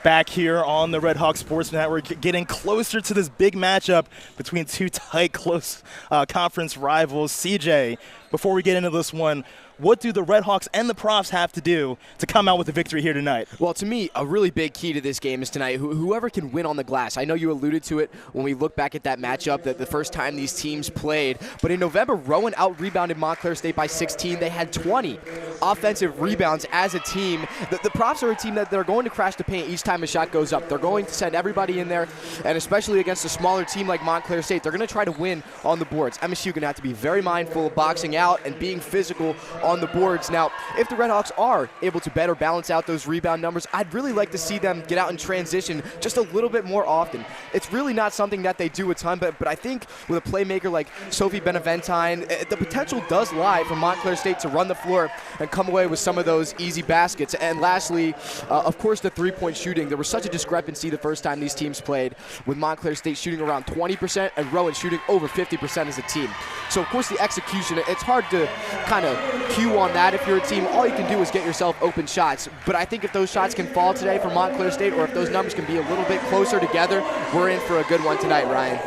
Back here on the Red Hawk Sports Network, getting closer to this big matchup between two tight, close conference rivals. CJ, before we get into this one, what do the Red Hawks and the Profs have to do to come out with a victory here tonight? Well, to me, a really big key to this game is tonight, whoever can win on the glass. I know you alluded to it when we look back at that matchup, that the first time these teams played. But in November, Rowan out-rebounded Montclair State by 16. They had 20 offensive rebounds as a team. The Profs are a team that they're going to crash the paint each time a shot goes up. They're going to send everybody in there, and especially against a smaller team like Montclair State, they're going to try to win on the boards. MSU going to have to be very mindful of boxing out and being physical on the boards. Now, if the Red Hawks are able to better balance out those rebound numbers, I'd really like to see them get out and transition just a little bit more often. It's really not something that they do a ton, but I think with a playmaker like Sophie Benaventine, the potential does lie for Montclair State to run the floor and come away with some of those easy baskets. And lastly, of course, the three-point shooting. There was such a discrepancy the first time these teams played, with Montclair State shooting around 20% and Rowan shooting over 50% as a team. So, of course, the execution, it's hard to kind of cue on that if you're a team. All you can do is get yourself open shots. But I think if those shots can fall today for Montclair State, or if those numbers can be a little bit closer together, we're in for a good one tonight, Ryan.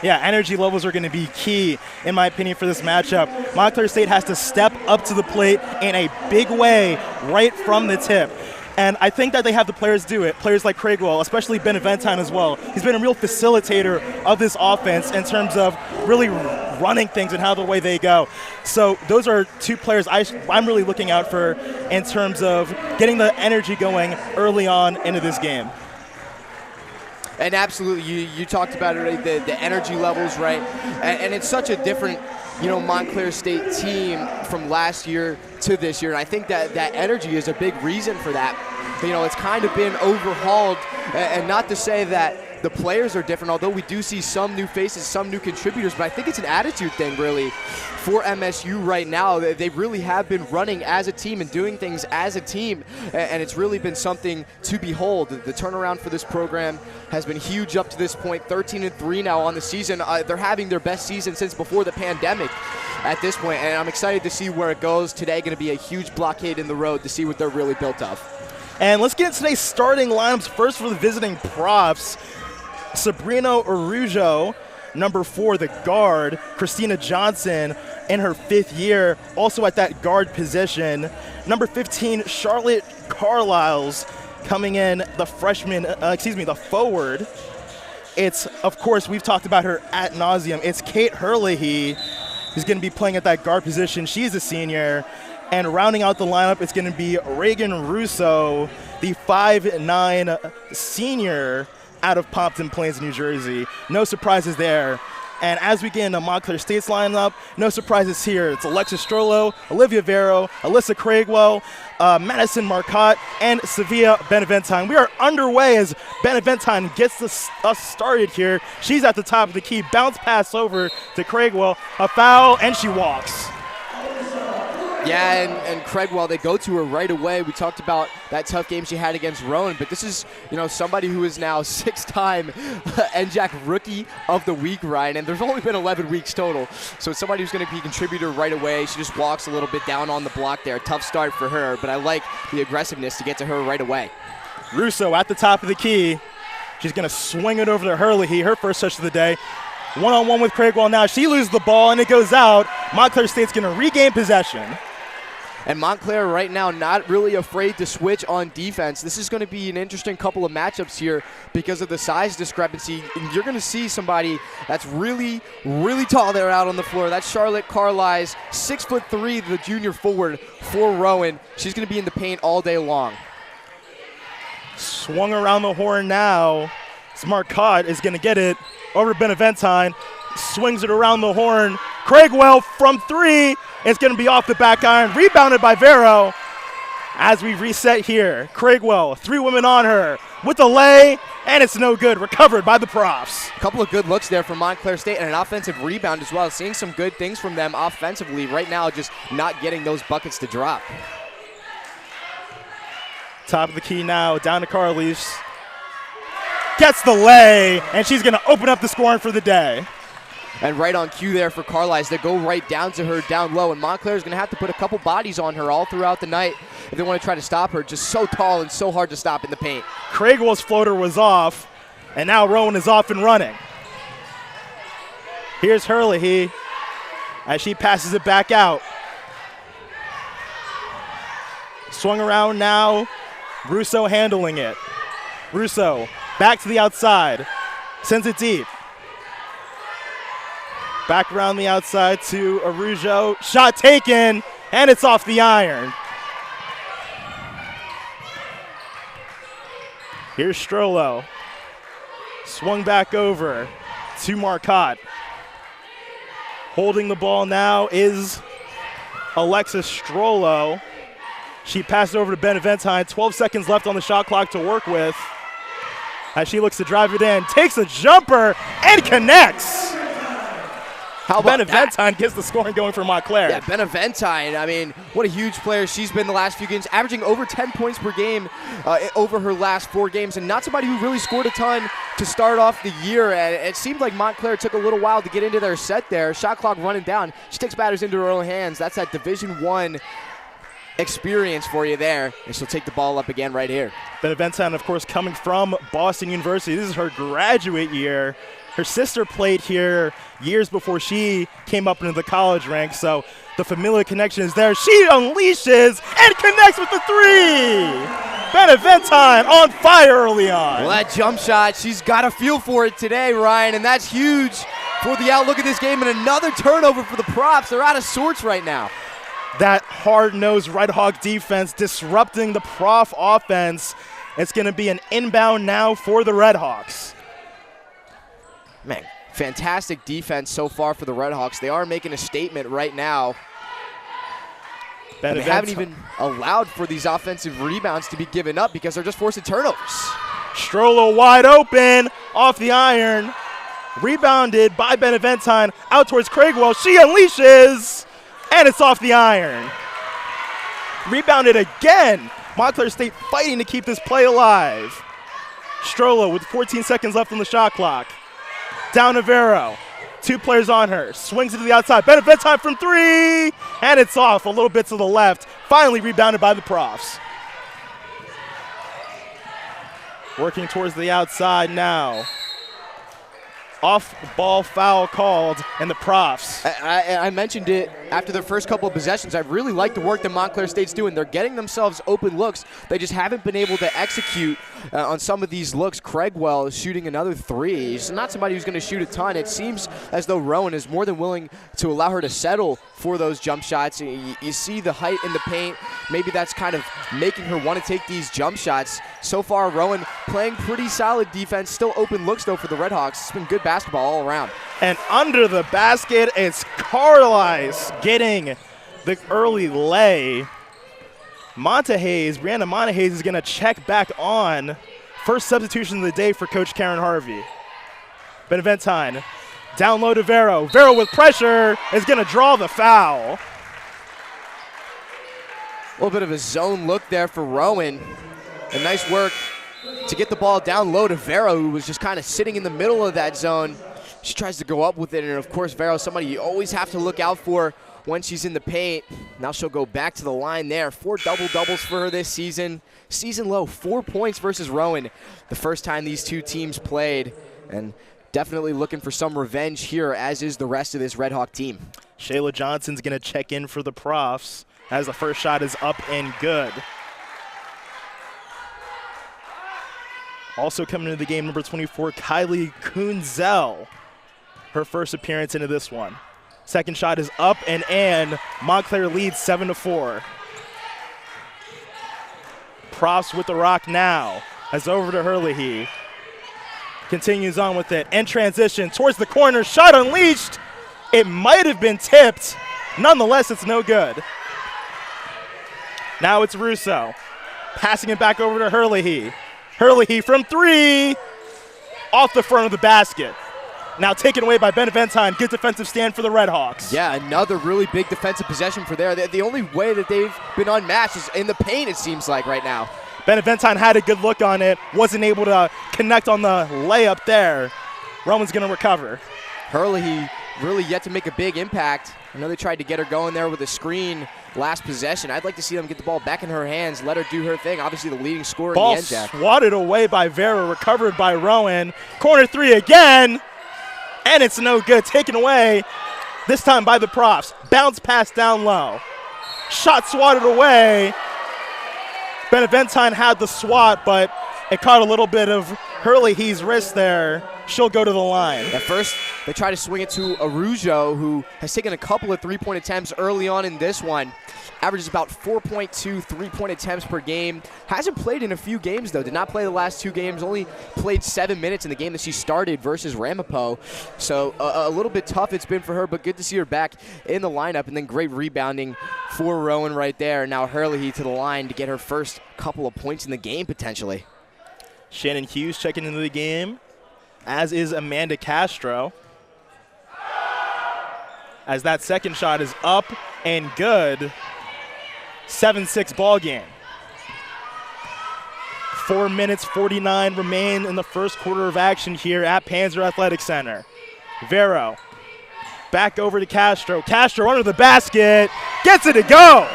Yeah, energy levels are going to be key, in my opinion, for this matchup. Montclair State has to step up to the plate in a big way right from the tip. And I think that they have the players do it. Players like Craigwell, especially Benaventine as well. He's been a real facilitator of this offense in terms of really running things and how the way they go. So those are two players I'm really looking out for in terms of getting the energy going early on into this game. And absolutely, you talked about it, right? The energy levels, right? And it's such a different, Montclair State team from last year to this year. And I think that energy is a big reason for that. It's kind of been overhauled, and not to say that the players are different, although we do see some new faces, some new contributors, but I think it's an attitude thing, really, for MSU right now. They really have been running as a team and doing things as a team, and it's really been something to behold. The turnaround for this program has been huge up to this point, 13-3 now on the season. They're having their best season since before the pandemic at this point, and I'm excited to see where it goes. Today going to be a huge blockade in the road to see what they're really built of. And let's get into today's starting lineups. First for the visiting Profs, Sabrina Arujo, number 4, the guard. Christina Johnson in her 5th year, also at that guard position. Number 15, Charlotte Carlisle's coming in, the forward. It's, of course, we've talked about her ad nauseum. It's Kate Herlihy who's going to be playing at that guard position. She's a senior. And rounding out the lineup, it's going to be Reagan Russo, the 5'9" senior out of Pompton Plains, New Jersey. No surprises there. And as we get into Montclair State's lineup, no surprises here. It's Alexis Strollo, Olivia Vero, Alyssa Craigwell, Madison Marcotte, and Sevilla Benaventine. We are underway as Benaventine gets us started here. She's at the top of the key. Bounce pass over to Craigwell. A foul, and she walks. Yeah, and Craigwell, they go to her right away. We talked about that tough game she had against Rowan, but this is, somebody who is now 6-time NJAC Rookie of the Week, Ryan, and there's only been 11 weeks total. So it's somebody who's going to be a contributor right away. She just walks a little bit down on the block there. Tough start for her, but I like the aggressiveness to get to her right away. Russo at the top of the key. She's going to swing it over to Herlihy, her first touch of the day. One-on-one with Craigwell now. She loses the ball, and it goes out. Montclair State's going to regain possession. And Montclair right now not really afraid to switch on defense. This is going to be an interesting couple of matchups here because of the size discrepancy. And you're going to see somebody that's really, really tall there out on the floor. That's Charlotte Carlisle's 6'3", the junior forward for Rowan. She's going to be in the paint all day long. Swung around the horn now. Marcotte is going to get it over Benaventine. Swings it around the horn. Craigwell from 3. It's going to be off the back iron. Rebounded by Vero. As we reset here, Craigwell, 3 women on her with the lay, and it's no good. Recovered by the Profs. A couple of good looks there from Montclair State and an offensive rebound as well. Seeing some good things from them offensively. Right now, just not getting those buckets to drop. Top of the key now, down to Carlisle. Gets the lay, and she's going to open up the scoring for the day. And right on cue there for Carlisle. They go right down to her down low, and Montclair is going to have to put a couple bodies on her all throughout the night if they want to try to stop her. Just so tall and so hard to stop in the paint. Craigwell's floater was off, and now Rowan is off and running. Here's Herlihy as she passes it back out. Swung around now, Russo handling it. Russo back to the outside, sends it deep. Back around the outside to Araujo. Shot taken, and it's off the iron. Here's Strollo. Swung back over to Marcotte. Holding the ball now is Alexis Strollo. She passes over to Beneventine. 12 seconds left on the shot clock to work with. As she looks to drive it in, takes a jumper and connects. How about Beneventine gets the scoring going for Montclair. Yeah, Beneventine, I mean, what a huge player she's been the last few games, averaging over 10 points per game over her last 4 games, and not somebody who really scored a ton to start off the year. And it seemed like Montclair took a little while to get into their set there. Shot clock running down. She takes matters into her own hands. That's that Division I experience for you there, and she'll take the ball up again right here. Beneventine, of course, coming from Boston University. This is her graduate year. Her sister played here years before she came up into the college ranks, so the familiar connection is there. She unleashes and connects with the 3. Beneventine on fire early on. Well, that jump shot, she's got a feel for it today, Ryan, and that's huge for the outlook of this game, and another turnover for the Profs. They're out of sorts right now. That hard-nosed Red Hawk defense disrupting the Prof offense. It's going to be an inbound now for the Red Hawks. Man, fantastic defense so far for the Red Hawks. They are making a statement right now. And they haven't even allowed for these offensive rebounds to be given up because they're just forcing turnovers. Strollo wide open, off the iron. Rebounded by Beneventine, out towards Craigwell. She unleashes, and it's off the iron. Rebounded again. Montclair State fighting to keep this play alive. Strollo with 14 seconds left on the shot clock. Down to Vero. 2 players on her. Swings it to the outside. Beneventine from 3. And it's off a little bit to the left. Finally rebounded by the Profs. Working towards the outside now. Off-ball foul called, and the Profs. I mentioned it after their first couple of possessions. I really like the work that Montclair State's doing. They're getting themselves open looks. They just haven't been able to execute on some of these looks. Craigwell is shooting another 3. He's not somebody who's going to shoot a ton. It seems as though Rowan is more than willing to allow her to settle for those jump shots. You see the height in the paint. Maybe that's kind of making her want to take these jump shots. So far, Rowan playing pretty solid defense. Still open looks, though, for the Red Hawks. It's been good basketball all around. And under the basket, it's Carlisle getting the early lay. Brianna Montehays is going to check back on. First substitution of the day for Coach Karen Harvey. Beneventine down low to Vero. Vero with pressure is going to draw the foul. A little bit of a zone look there for Rowan. And nice work to get the ball down low to Vero, who was just kind of sitting in the middle of that zone. She tries to go up with it, and of course, Vero, somebody you always have to look out for when she's in the paint. Now she'll go back to the line there. 4 double-doubles for her this season. Season low, 4 points versus Rowan. The first time these two teams played, and definitely looking for some revenge here, as is the rest of this Red Hawk team. Shayla Johnson's going to check in for the Profs as the first shot is up and good. Also coming into the game, number 24, Kylie Kunzel. Her first appearance into this one. Second shot is up and in. Montclair leads 7-4. Profs with the rock now. As over to Herlihy. Continues on with it. In transition towards the corner. Shot unleashed. It might have been tipped. Nonetheless, it's no good. Now it's Russo. Passing it back over to Herlihy. Herlihy from 3. Off the front of the basket. Now taken away by Beneventine. Good defensive stand for the Red Hawks. Yeah, another really big defensive possession for there. The only way that they've been unmatched is in the paint, it seems like, right now. Beneventine had a good look on it. Wasn't able to connect on the layup there. Rowan's going to recover. Herlihy really yet to make a big impact. I know they tried to get her going there with a screen last possession. I'd like to see them get the ball back in her hands, let her do her thing. Obviously the leading scorer Ball in the end, Jack. swatted away by Vera, recovered by Rowan. Corner three again, and it's no good. Taken away, this time by the Profs. Bounce pass down low. Shot swatted away. Beneventine had the swat, but it caught a little bit of Hurley's wrist there. She'll go to the line. At first, they try to swing it to Arujo, who has taken a couple of three-point attempts early on in this one. Averages about 4.2 three-point attempts per game. Hasn't played in a few games, though. Did not play the last 2 games. Only played 7 minutes in the game that she started versus Ramapo. So a little bit tough it's been for her, but good to see her back in the lineup. And then great rebounding for Rowan right there. Now Hurley to the line to get her first couple of points in the game, potentially. Shannon Hughes checking into the game, as is Amanda Castro. As that second shot is up and good. 7-6 ball game. 4 minutes 49 remain in the first quarter of action here at Panzer Athletic Center. Vero back over to Castro. Castro under the basket, gets it to go.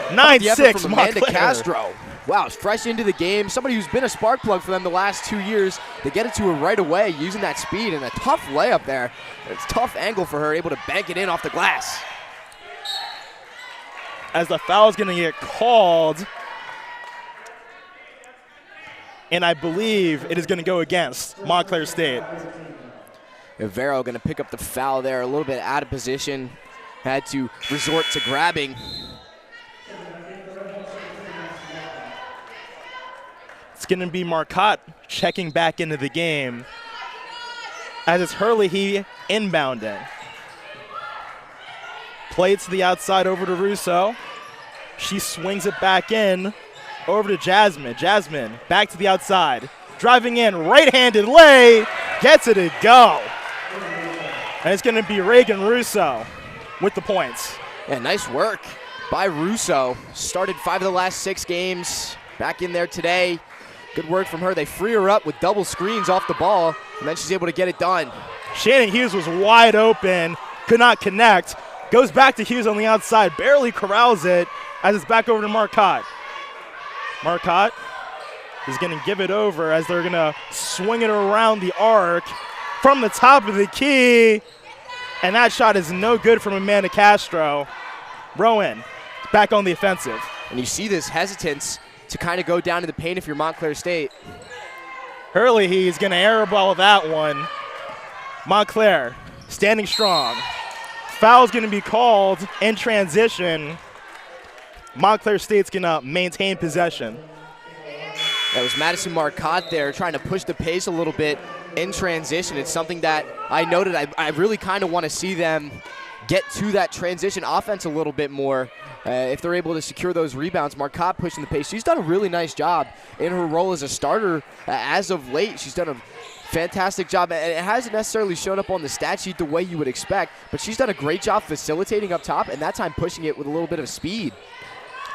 9-6 Amanda Castro. Wow, fresh into the game. Somebody who's been a spark plug for them the last 2 years. They get it to her right away using that speed and a tough layup there. It's a tough angle for her, able to bank it in off the glass. As the foul is going to get called, and I believe it is going to go against Montclair State. Vero going to pick up the foul there, a little bit out of position. Had to resort to grabbing. It's going to be Marcotte checking back into the game, as it's Hurley inbounding. Played to the outside over to Russo. She swings it back in over to Jasmine. Jasmine back to the outside. Driving in, right-handed lay, gets it to go. And it's going to be Reagan Russo with the points. Yeah, nice work by Russo. Started 5 of the last 6 games. Back in there today. Good work from her. They free her up with double screens off the ball, and then she's able to get it done. Shannon Hughes was wide open, could not connect. Goes back to Hughes on the outside, barely corrals it as it's back over to Marcotte. Marcotte is going to give it over as they're going to swing it around the arc from the top of the key. And that shot is no good from Amanda Castro. Rowan back on the offensive. And you see this hesitance to kind of go down to the paint if you're Montclair State. Hurley, he's going to airball that one. Montclair standing strong. Foul's going to be called in transition. Montclair State's going to maintain possession. That was Madison Marcotte there trying to push the pace a little bit in transition. It's something that I noted I really kind of want to see them get to that transition offense a little bit more. If they're able to secure those rebounds, Marcotte pushing the pace. She's done a really nice job in her role as a starter as of late. She's done a fantastic job, and it hasn't necessarily shown up on the stat sheet the way you would expect, but she's done a great job facilitating up top, and that time pushing it with a little bit of speed.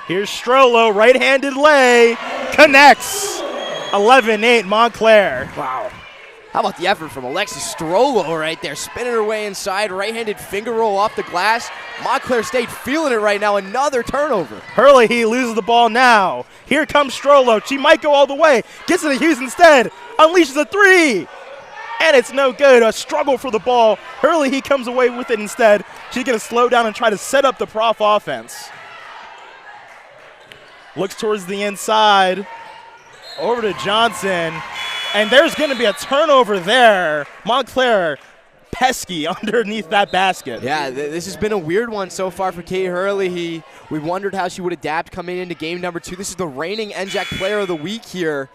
Here's Strollo, right-handed lay, connects. 11-8 Montclair. Wow. How about the effort from Alexis Strollo right there, spinning her way inside, right-handed finger roll off the glass. Montclair State feeling it right now, another turnover. Hurley, he loses the ball now. Here comes Strollo. She might go all the way. Gets it to Hughes instead. Unleashes a three. And it's no good. A struggle for the ball. Hurley, he comes away with it instead. She's going to slow down and try to set up the Prof offense. Looks towards the inside. Over to Johnson. And there's going to be a turnover there. Montclair pesky underneath that basket. Yeah, this has been a weird one so far for Kate Hurley. We wondered how she would adapt coming into game number 2. This is the reigning NJAC Player of the Week here.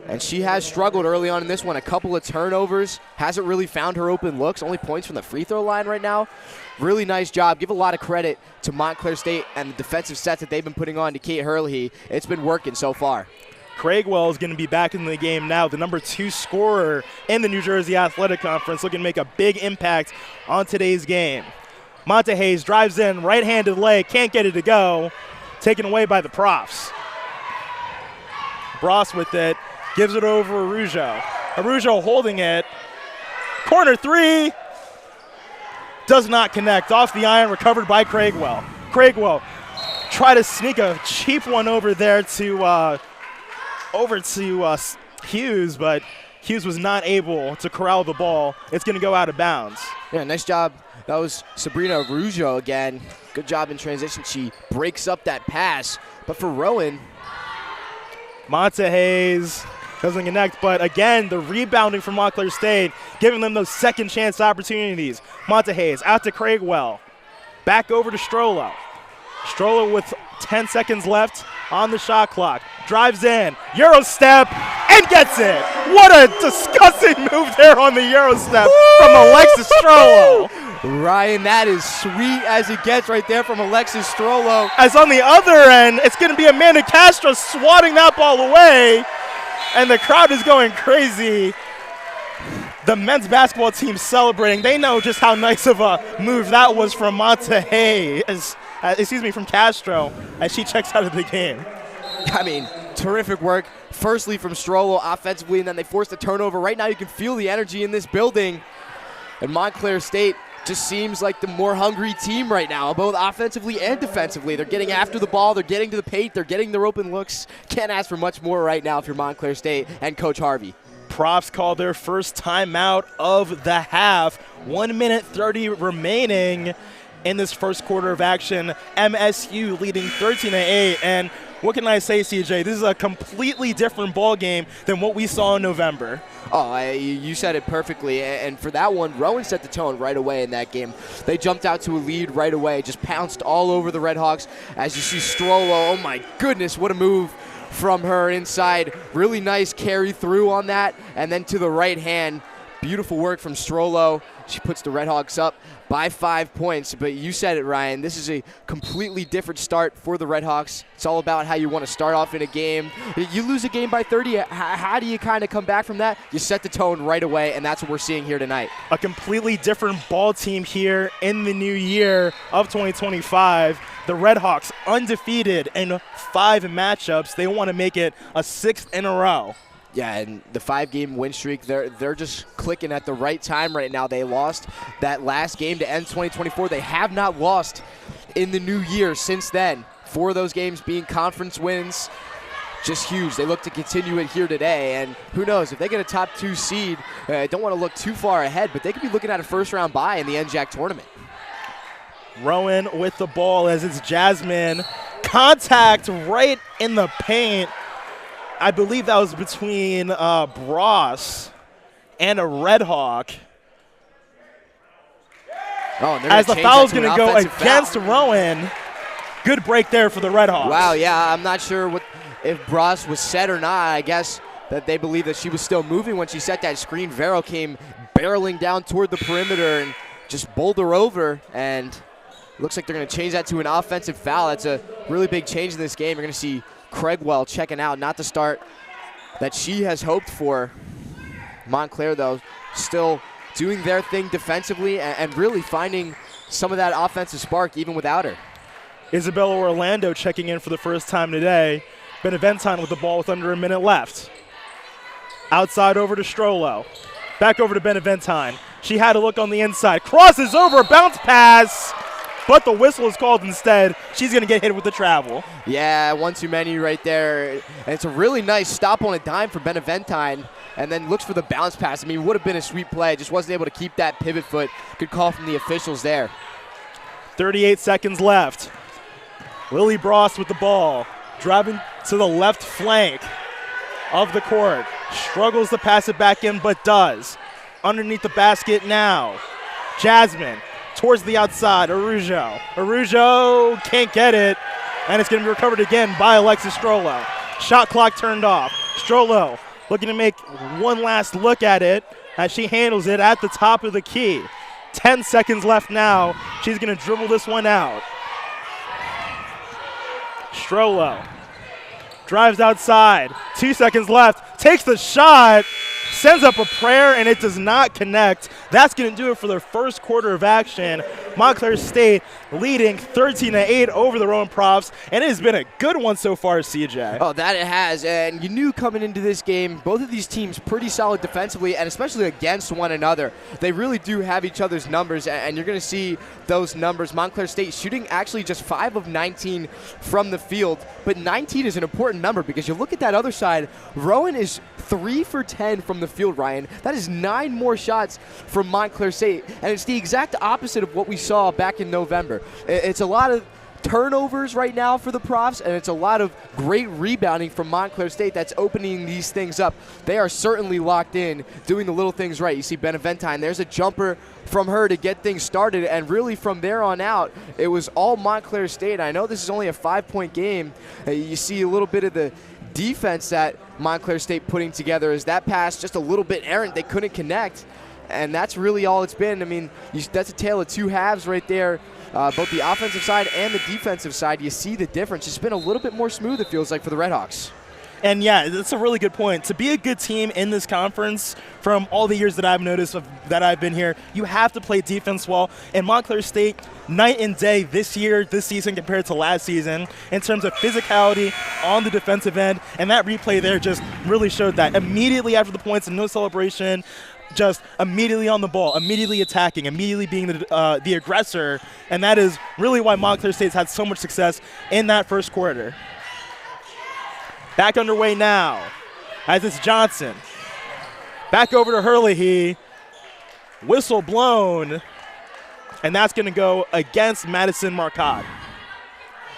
And she has struggled early on in this one. A couple of turnovers. Hasn't really found her open looks. Only points from the free throw line right now. Really nice job. Give a lot of credit to Montclair State and the defensive sets that they've been putting on to Kate Hurley. It's been working so far. Craigwell is going to be back in the game now, the number 2 scorer in the New Jersey Athletic Conference, looking to make a big impact on today's game. Monte Hayes drives in, right-handed lay, can't get it to go, taken away by the Profs. Bross with it, gives it over Arujo. Arujo holding it, corner three, Does not connect. Off the iron, recovered by Craigwell. Craigwell try to sneak a cheap one over there to Hughes, but Hughes was not able to corral the ball. It's going to go out of bounds. Yeah, nice job. That was Sabrina Araujo again. Good job in transition. She breaks up that pass. But for Rowan, Monta Hayes doesn't connect, but again, the rebounding from Montclair State, giving them those second chance opportunities. Monta Hayes out to Craigwell. Back over to Strollo. Strollo with 10 seconds left on the shot clock. Drives in, Euro step, and gets it. What a disgusting move there on the Euro step from Alexis Strollo. Ryan, that is sweet as it gets right there from Alexis Strollo. As on the other end, it's going to be Amanda Castro swatting that ball away, and the crowd is going crazy. The men's basketball team celebrating. They know just how nice of a move that was from Monta Hayes, from Castro, as she checks out of the game. I mean, terrific work. Firstly from Strollo offensively, and then they forced a turnover. Right now you can feel the energy in this building. And Montclair State just seems like the more hungry team right now, both offensively and defensively. They're getting after the ball. They're getting to the paint. They're getting their open looks. Can't ask for much more right now if you're Montclair State and Coach Harvey. Profs call their first timeout of the half. 1 minute 30 remaining in this first quarter of action. MSU leading 13-8. And what can I say, CJ? This is a completely different ball game than what we saw in November. Oh, you said it perfectly. And for that one, Rowan set the tone right away in that game. They jumped out to a lead right away, just pounced all over the Redhawks. As you see Strollo, oh my goodness, what a move from her inside. Really nice carry through on that. And then to the right hand, beautiful work from Strollo. She puts the Redhawks up by 5 points. But you said it, Ryan. This is a completely different start for the Redhawks. It's all about how you want to start off in a game. You lose a game by 30. How do you kind of come back from that? You set the tone right away, and that's what we're seeing here tonight. A completely different ball team here in the new year of 2025. The Redhawks undefeated in 5 matchups. They want to make it a 6th in a row. Yeah, and the 5-game win streak, they're just clicking at the right time right now. They lost that last game to end 2024. They have not lost in the new year since then. 4 of those games being conference wins. Just huge. They look to continue it here today, and who knows, if they get a top 2 seed, I don't want to look too far ahead, but they could be looking at a first-round bye in the NJAC tournament. Rowan with the ball as it's Jasmine. Contact right in the paint. I believe that was between Bross and a Redhawk. Oh, as the foul is going to go against Rowan. Good break there for the Redhawks. Wow, yeah, I'm not sure if Bross was set or not. I guess that they believe that she was still moving when she set that screen. Vero came barreling down toward the perimeter and just bowled her over, and looks like they're going to change that to an offensive foul. That's a really big change in this game. You're going to see Craigwell checking out, not the start that she has hoped for. Montclair, though, still doing their thing defensively and really finding some of that offensive spark even without her. Isabella Orlando checking in for the first time today. Benaventine with the ball with under a minute left. Outside over to Strollo. Back over to Benaventine. She had a look on the inside. Crosses over, bounce pass. But the whistle is called instead. She's going to get hit with the travel. Yeah, one too many right there. And it's a really nice stop on a dime for Benaventine. And then looks for the bounce pass. I mean, it would have been a sweet play. Just wasn't able to keep that pivot foot. Good call from the officials there. 38 seconds left. Lily Bross with the ball. Driving to the left flank of the court. Struggles to pass it back in, but does. Underneath the basket now. Jasmine. Towards the outside, Araujo. Araujo can't get it, and it's going to be recovered again by Alexis Strollo. Shot clock turned off. Strollo looking to make one last look at it as she handles it at the top of the key. 10 seconds left now. She's going to dribble this one out. Strollo drives outside. 2 seconds left. Takes the shot. Sends up a prayer, and it does not connect. That's going to do it for their first quarter of action. Montclair State leading 13-8 over the Rowan Profs, and it has been a good one so far, CJ. Oh, that it has, and you knew coming into this game, both of these teams pretty solid defensively, and especially against one another. They really do have each other's numbers, and you're going to see those numbers. Montclair State shooting actually just 5 of 19 from the field, but 19 is an important number because you look at that other side, Rowan is 3 for 10 from the field, Ryan. That is 9 more shots from Montclair State, and it's the exact opposite of what we saw back in November. It's a lot of turnovers right now for the Profs, and it's a lot of great rebounding from Montclair State that's opening these things up. They are certainly locked in, doing the little things right. You see Benaventine, there's a jumper from her to get things started, and really from there on out, it was all Montclair State. I know this is only a 5-point game. You see a little bit of the defense that Montclair State putting together as that pass just a little bit errant. They couldn't connect, and that's really all it's been. I mean, that's a tale of two halves right there. Both the offensive side and the defensive side, you see the difference. It's been a little bit more smooth, it feels like, for the Redhawks. And yeah, that's a really good point. To be a good team in this conference, from all the years that I've noticed that I've been here, you have to play defense well. And Montclair State, night and day this season compared to last season, in terms of physicality on the defensive end. And that replay there just really showed that. Immediately after the points and no celebration, just immediately on the ball, immediately attacking, immediately being the aggressor, and that is really why Montclair State's had so much success in that first quarter. Back underway now, as it's Johnson. Back over to Herlihy. Whistle blown, and that's going to go against Madison Marcotte.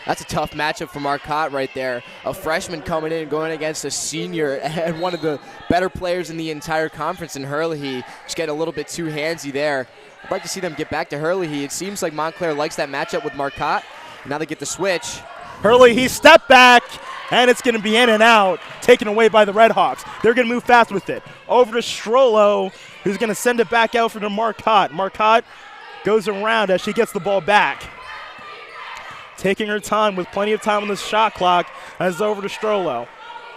That's a tough matchup for Marcotte right there. A freshman coming in going against a senior and one of the better players in the entire conference in Herlihy. Just getting a little bit too handsy there. I'd like to see them get back to Herlihy. It seems like Montclair likes that matchup with Marcotte. Now they get the switch. Herlihy step back, and it's going to be in and out, taken away by the Redhawks. They're going to move fast with it. Over to Strollo, who's going to send it back out for the Marcotte. Marcotte goes around as she gets the ball back. Taking her time with plenty of time on the shot clock as over to Strollo.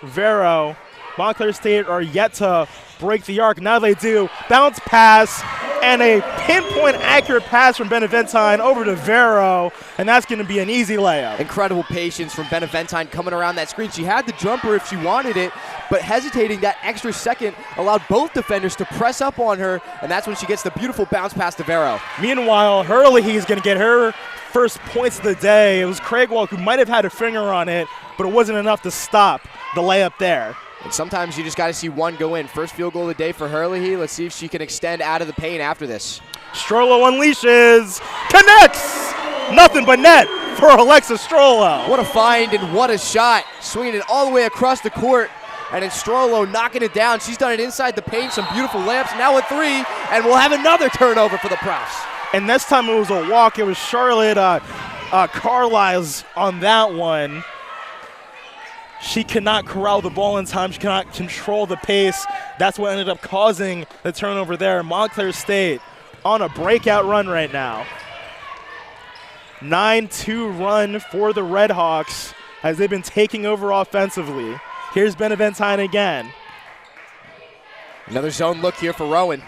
Vero, Montclair State are yet to break the arc. Now they do. Bounce pass and a pinpoint accurate pass from Benaventine over to Vero, and that's going to be an easy layup. Incredible patience from Benaventine coming around that screen. She had the jumper if she wanted it, but hesitating that extra second allowed both defenders to press up on her, and that's when she gets the beautiful bounce pass to Vero. Meanwhile, Herlihy is going to get her first points of the day. It was Craigwell who might have had a finger on it, but it wasn't enough to stop the layup there. And sometimes you just got to see one go in. First field goal of the day for Herlihy. Let's see if she can extend out of the paint after this. Strollo unleashes, connects! Nothing but net for Alexa Strollo. What a find and what a shot. Swinging it all the way across the court. And then Strollo knocking it down. She's done it inside the paint. Some beautiful layups. Now a three. And we'll have another turnover for the Profs. And this time it was a walk. It was Charlotte Carlisle's on that one. She cannot corral the ball in time. She cannot control the pace. That's what ended up causing the turnover there. Montclair State on a breakout run right now. 9-2 run for the Redhawks as they've been taking over offensively. Here's Benaventine again. Another zone look here for Rowan.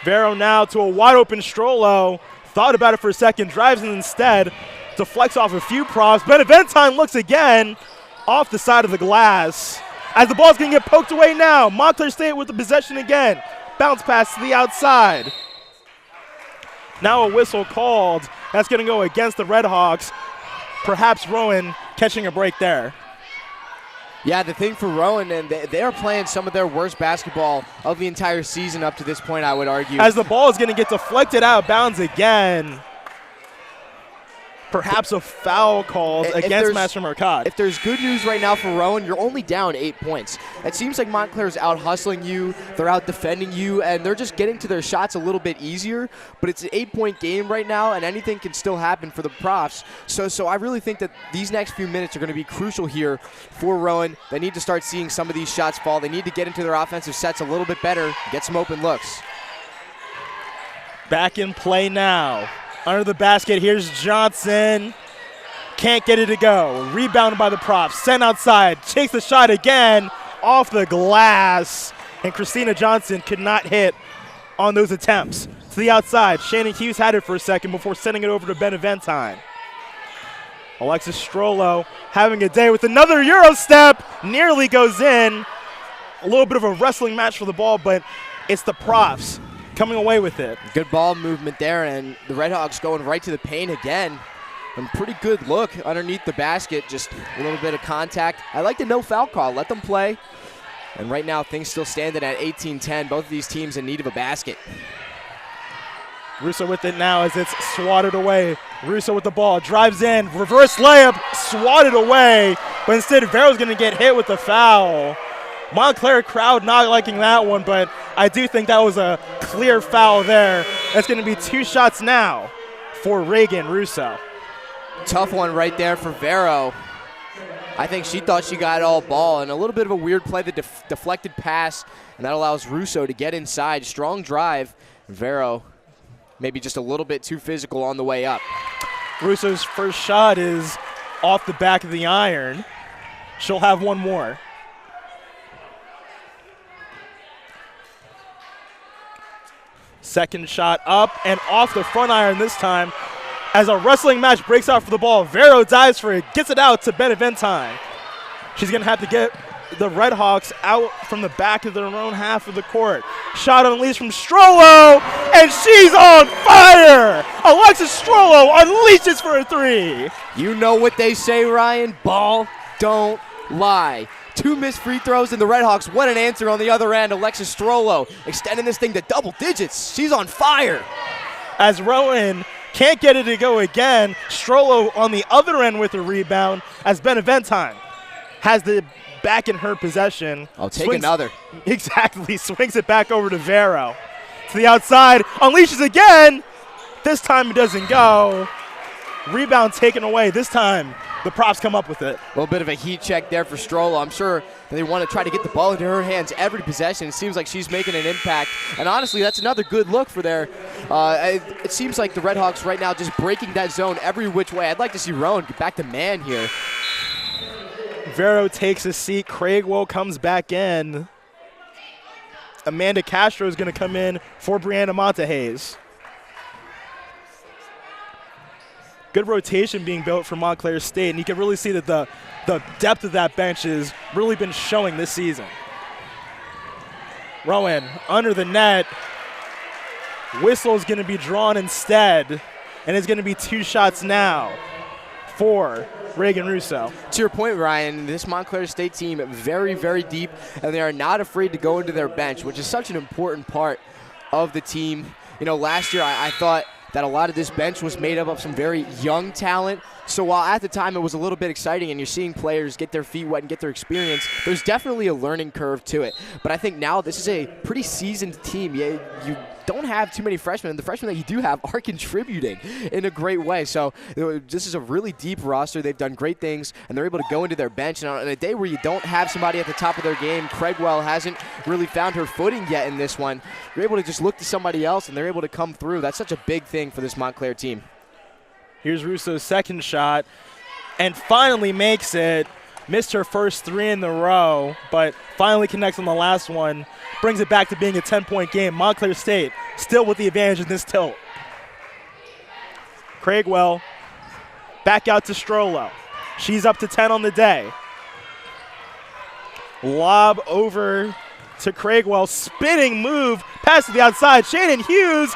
Vero now to a wide open Strollo. Thought about it for a second, drives in instead. Deflects off a few props. Benaventine looks again off the side of the glass. As the ball's going to get poked away now. Montclair State with the possession again. Bounce pass to the outside. Now a whistle called. That's going to go against the Redhawks. Perhaps Rowan catching a break there. Yeah, the thing for Rowan, and they are playing some of their worst basketball of the entire season up to this point, I would argue. As the ball is going to get deflected out of bounds again. Perhaps a foul called against Master Marcotte. If there's good news right now for Rowan, you're only down 8 points. It seems like Montclair's out hustling you, they're out defending you, and they're just getting to their shots a little bit easier. But it's an 8-point game right now, and anything can still happen for the Profs. So I really think that these next few minutes are going to be crucial here for Rowan. They need to start seeing some of these shots fall. They need to get into their offensive sets a little bit better, get some open looks. Back in play now. Under the basket, here's Johnson. Can't get it to go. Rebounded by the Profs. Sent outside. Takes the shot again. Off the glass. And Christina Johnson could not hit on those attempts. to the outside. Shannon Hughes had it for a second before sending it over to Beneventine. Alexis Strollo having a day with another Euro step. Nearly goes in. A little bit of a wrestling match for the ball, but it's the Profs coming away with it. Good ball movement there, and the Redhawks going right to the paint again. And pretty good look underneath the basket, just a little bit of contact. I like the no foul call. Let them play. And right now, things still standing at 18-10. Both of these teams in need of a basket. Russo with it now as it's swatted away. Russo with the ball, drives in, reverse layup, swatted away, but instead Vero's going to get hit with the foul. Montclair crowd not liking that one, but I do think that was a clear foul there. That's going to be 2 shots now for Reagan Russo. Tough one right there for Vero. I think she thought she got all ball, and a little bit of a weird play, the deflected pass, and that allows Russo to get inside. Strong drive. Vero maybe just a little bit too physical on the way up. Russo's first shot is off the back of the iron. She'll have one more. Second shot up and off the front iron this time. As a wrestling match breaks out for the ball, Vero dives for it, gets it out to Beneventine. She's going to have to get the Redhawks out from the back of their own half of the court. Shot unleashed from Strollo, and she's on fire! Alexis Strollo unleashes for a 3. You know what they say, Ryan? Ball don't lie. 2 missed free throws, and the Redhawks, what an answer on the other end. Alexis Strollo extending this thing to double digits. She's on fire. As Rowan can't get it to go again, Strollo on the other end with a rebound as Beneventine has the back in her possession. I'll take another. Exactly. Swings it back over to Vero. To the outside. Unleashes again. This time it doesn't go. Rebound taken away. This time the Profs come up with it. A little bit of a heat check there for Strollo. I'm sure that they want to try to get the ball into her hands every possession. It seems like she's making an impact. And honestly, that's another good look for there. It seems like the Redhawks right now just breaking that zone every which way. I'd like to see Rowan get back to man here. Vero takes a seat. Craigwell comes back in. Amanda Castro is going to come in for Brianna Montehays. Good rotation being built for Montclair State, and you can really see that the depth of that bench has really been showing this season. Rowan under the net. Whistle is going to be drawn instead, and it's going to be 2 shots now for Reagan Russo. To your point, Ryan, this Montclair State team very, very deep, and they are not afraid to go into their bench, which is such an important part of the team. You know, last year I thought that a lot of this bench was made up of some very young talent. So while at the time it was a little bit exciting and you're seeing players get their feet wet and get their experience, there's definitely a learning curve to it. But I think now this is a pretty seasoned team. You don't have too many freshmen, and the freshmen that you do have are contributing in a great way. So this is a really deep roster. They've done great things, and they're able to go into their bench. And on a day where you don't have somebody at the top of their game, Craigwell hasn't really found her footing yet in this one. You're able to just look to somebody else, and they're able to come through. That's such a big thing for this Montclair team. Here's Russo's second shot, and finally makes it. Missed her first 3 in the row, but finally connects on the last one. Brings it back to being a 10-point game. Montclair State still with the advantage in this tilt. Craigwell back out to Strollo. She's up to 10 on the day. Lob over to Craigwell. Spinning move. Pass to the outside. Shannon Hughes.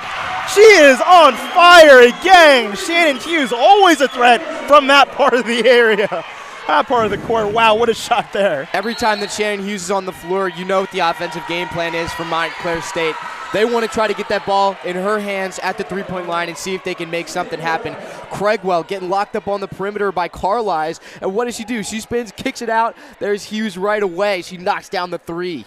She is on fire again. Shannon Hughes, always a threat from that part of the area. That part of the court. Wow, what a shot there. Every time that Shannon Hughes is on the floor, you know what the offensive game plan is for Montclair State. They want to try to get that ball in her hands at the three-point line and see if they can make something happen. Craigwell getting locked up on the perimeter by Carlisle. And what does she do? She spins, kicks it out. There's Hughes right away. She knocks down the 3.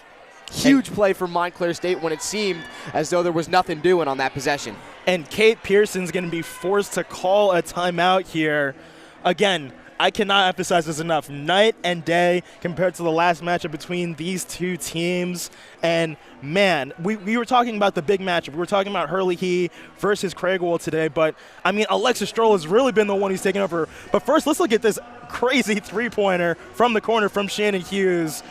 Huge play for Montclair State when it seemed as though there was nothing doing on that possession. And Kate Pearson's going to be forced to call a timeout here. Again, I cannot emphasize this enough. Night and day compared to the last matchup between these two teams. And, man, we were talking about the big matchup. We were talking about Hurley He versus Craigwell today. But, I mean, Alexis Stroll has really been the one who's taken over. But first, let's look at this crazy three-pointer from the corner from Shannon Hughes.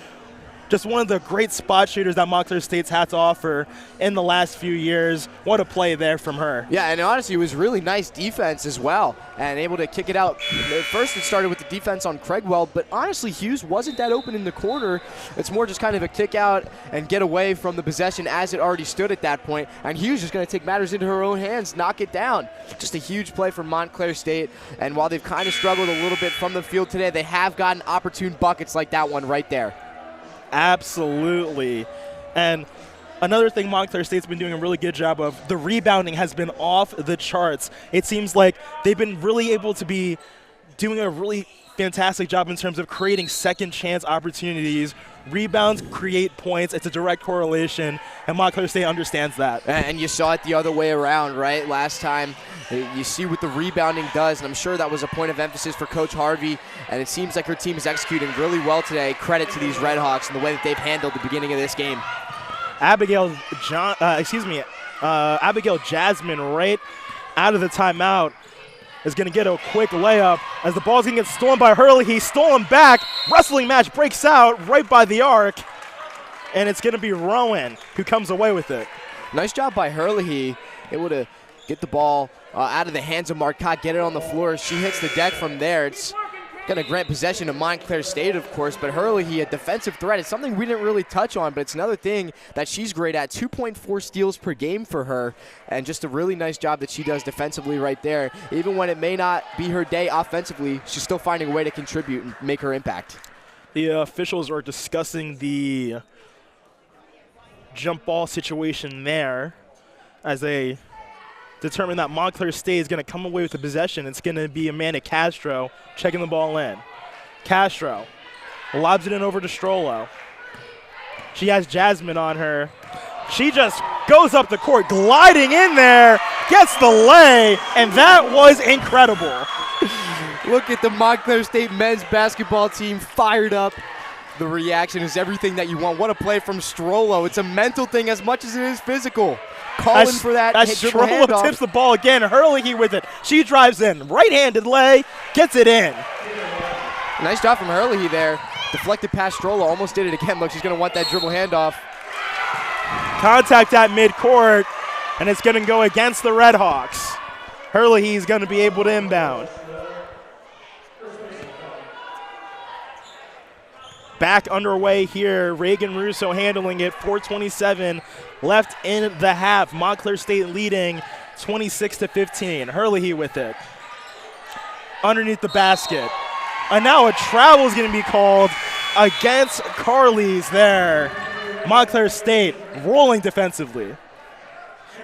just one of the great spot shooters that Montclair State's had to offer in the last few years. What a play there from her. Yeah, and honestly, it was really nice defense as well, and able to kick it out. At first, it started with the defense on Craigwell, but honestly, Hughes wasn't that open in the corner. It's more just kind of a kick out and get away from the possession as it already stood at that point, and Hughes just going to take matters into her own hands, knock it down. Just a huge play from Montclair State, and while they've kind of struggled a little bit from the field today, they have gotten opportune buckets like that one right there. Absolutely. And another thing Montclair State's been doing a really good job of, the rebounding has been off the charts. It seems like they've been really able to be doing a really fantastic job in terms of creating second chance opportunities. Rebounds create points. It's a direct correlation, and Montclair State understands that. And you saw it the other way around, right? Last time, you see what the rebounding does, and I'm sure that was a point of emphasis for Coach Harvey, and it seems like her team is executing really well today. Credit to these Redhawks and the way that they've handled the beginning of this game. Abigail Jasmine right out of the timeout is going to get a quick layup as the ball's going to get stolen by Hurley. He's stolen back. Wrestling match breaks out right by the arc, and it's going to be Rowan who comes away with it. Nice job by Hurley, able to get the ball out of the hands of Marcotte, get it on the floor. She hits the deck from there. It's going to grant possession to Montclair State, of course, but Hurley, a defensive threat. It's something we didn't really touch on, but it's another thing that she's great at. 2.4 steals per game for her, and just a really nice job that she does defensively right there. Even when it may not be her day offensively, she's still finding a way to contribute and make her impact. The officials are discussing the jump ball situation there as they determine that Montclair State is going to come away with the possession. It's going to be Amanda Castro checking the ball in. Castro lobs it in over to Strollo. She has Jasmine on her. She just goes up the court, gliding in there, gets the lay, and that was incredible. Look at the Montclair State men's basketball team fired up. The reaction is everything that you want. What a play from Strollo. It's a mental thing as much as it is physical. Calling for that dribble handoff. Strollo tips the ball again, Hurley with it. She drives in, right-handed lay, gets it in. Nice job from Hurley there. Deflected past Strollo, almost did it again. Look, she's going to want that dribble handoff. Contact at midcourt, and it's going to go against the Redhawks. Hurley is going to be able to inbound. Back underway here. Reagan Russo handling it. 4:27 left in the half. Montclair State leading 26-15. Hurley with it. Underneath the basket. And now a travel is going to be called against Carly's there. Montclair State rolling defensively.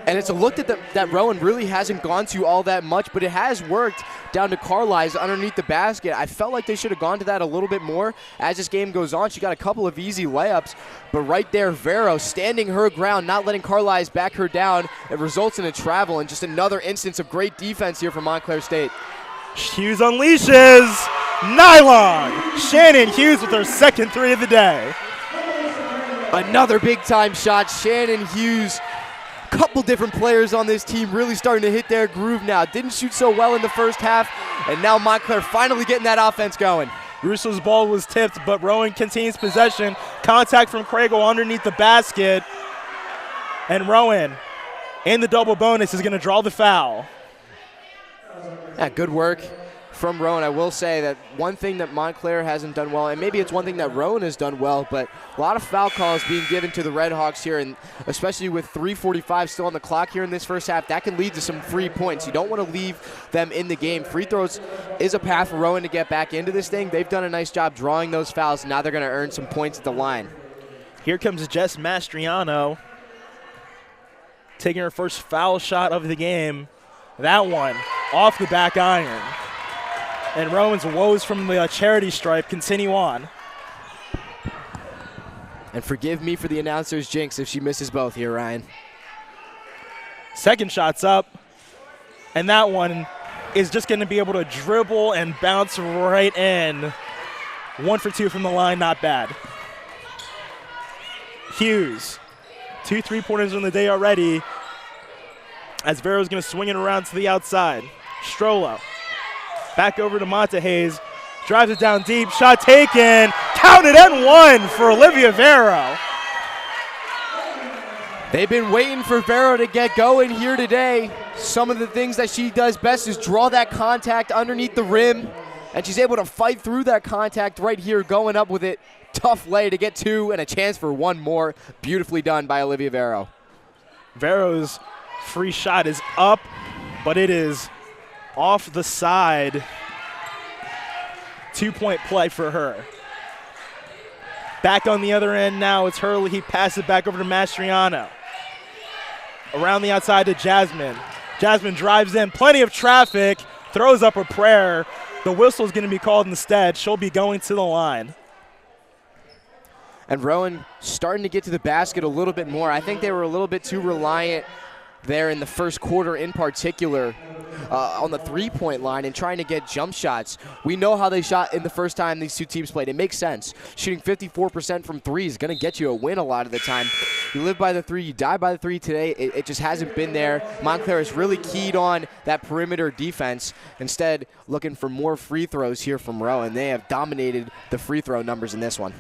And it's a look that Rowan really hasn't gone to all that much, but it has worked down to Carlisle underneath the basket. I felt like they should have gone to that a little bit more as this game goes on. She got a couple of easy layups, but right there, Vero standing her ground, not letting Carlisle back her down. It results in a travel and just another instance of great defense here from Montclair State. Hughes unleashes. Nylon. Shannon Hughes with her second three of the day. Another big-time shot. Shannon Hughes. Couple different players on this team really starting to hit their groove now. Didn't shoot so well in the first half, and now Montclair finally getting that offense going. Russo's ball was tipped, but Rowan continues possession. Contact from Craigle underneath the basket. And Rowan, in the double bonus, is going to draw the foul. Yeah, good work from Rowan. I will say that one thing that Montclair hasn't done well, and maybe it's one thing that Rowan has done well, but a lot of foul calls being given to the Redhawks here, and especially with 3:45 still on the clock here in this first half, that can lead to some free points. You don't want to leave them in the game. Free throws is a path for Rowan to get back into this thing. They've done a nice job drawing those fouls, and now they're going to earn some points at the line. Here comes Jess Mastriano taking her first foul shot of the game. That one off the back iron. And Rowan's woes from the charity stripe continue on. And forgive me for the announcer's jinx if she misses both here, Ryan. Second shot's up. And that one is just going to be able to dribble and bounce right in. 1 for 2 from the line, not bad. Hughes, 2 3-pointers on the day already. As Vero's going to swing it around to the outside. Strollo. Back over to Montehays. Drives it down deep. Shot taken. Counted and one for Olivia Vero. They've been waiting for Vero to get going here today. Some of the things that she does best is draw that contact underneath the rim, and she's able to fight through that contact right here, going up with it. Tough lay to get two and a chance for one more. Beautifully done by Olivia Vero. Vero's free shot is up, but it is off the side. 2-point play for her. Back on the other end now, it's Hurley. He passes it back over to Mastriano. Around the outside to Jasmine. Jasmine drives in, plenty of traffic, throws up a prayer. The whistle's going to be called instead. She'll be going to the line. And Rowan starting to get to the basket a little bit more. I think they were a little bit too reliant there in the first quarter in particular on the three-point line and trying to get jump shots. We know how they shot in the first time these two teams played. It makes sense. Shooting 54% from three is going to get you a win a lot of the time. You live by the three, you die by the three. Today, it just hasn't been there. Montclair is really keyed on that perimeter defense. Instead, looking for more free throws here from Rowan. They have dominated the free throw numbers in this one.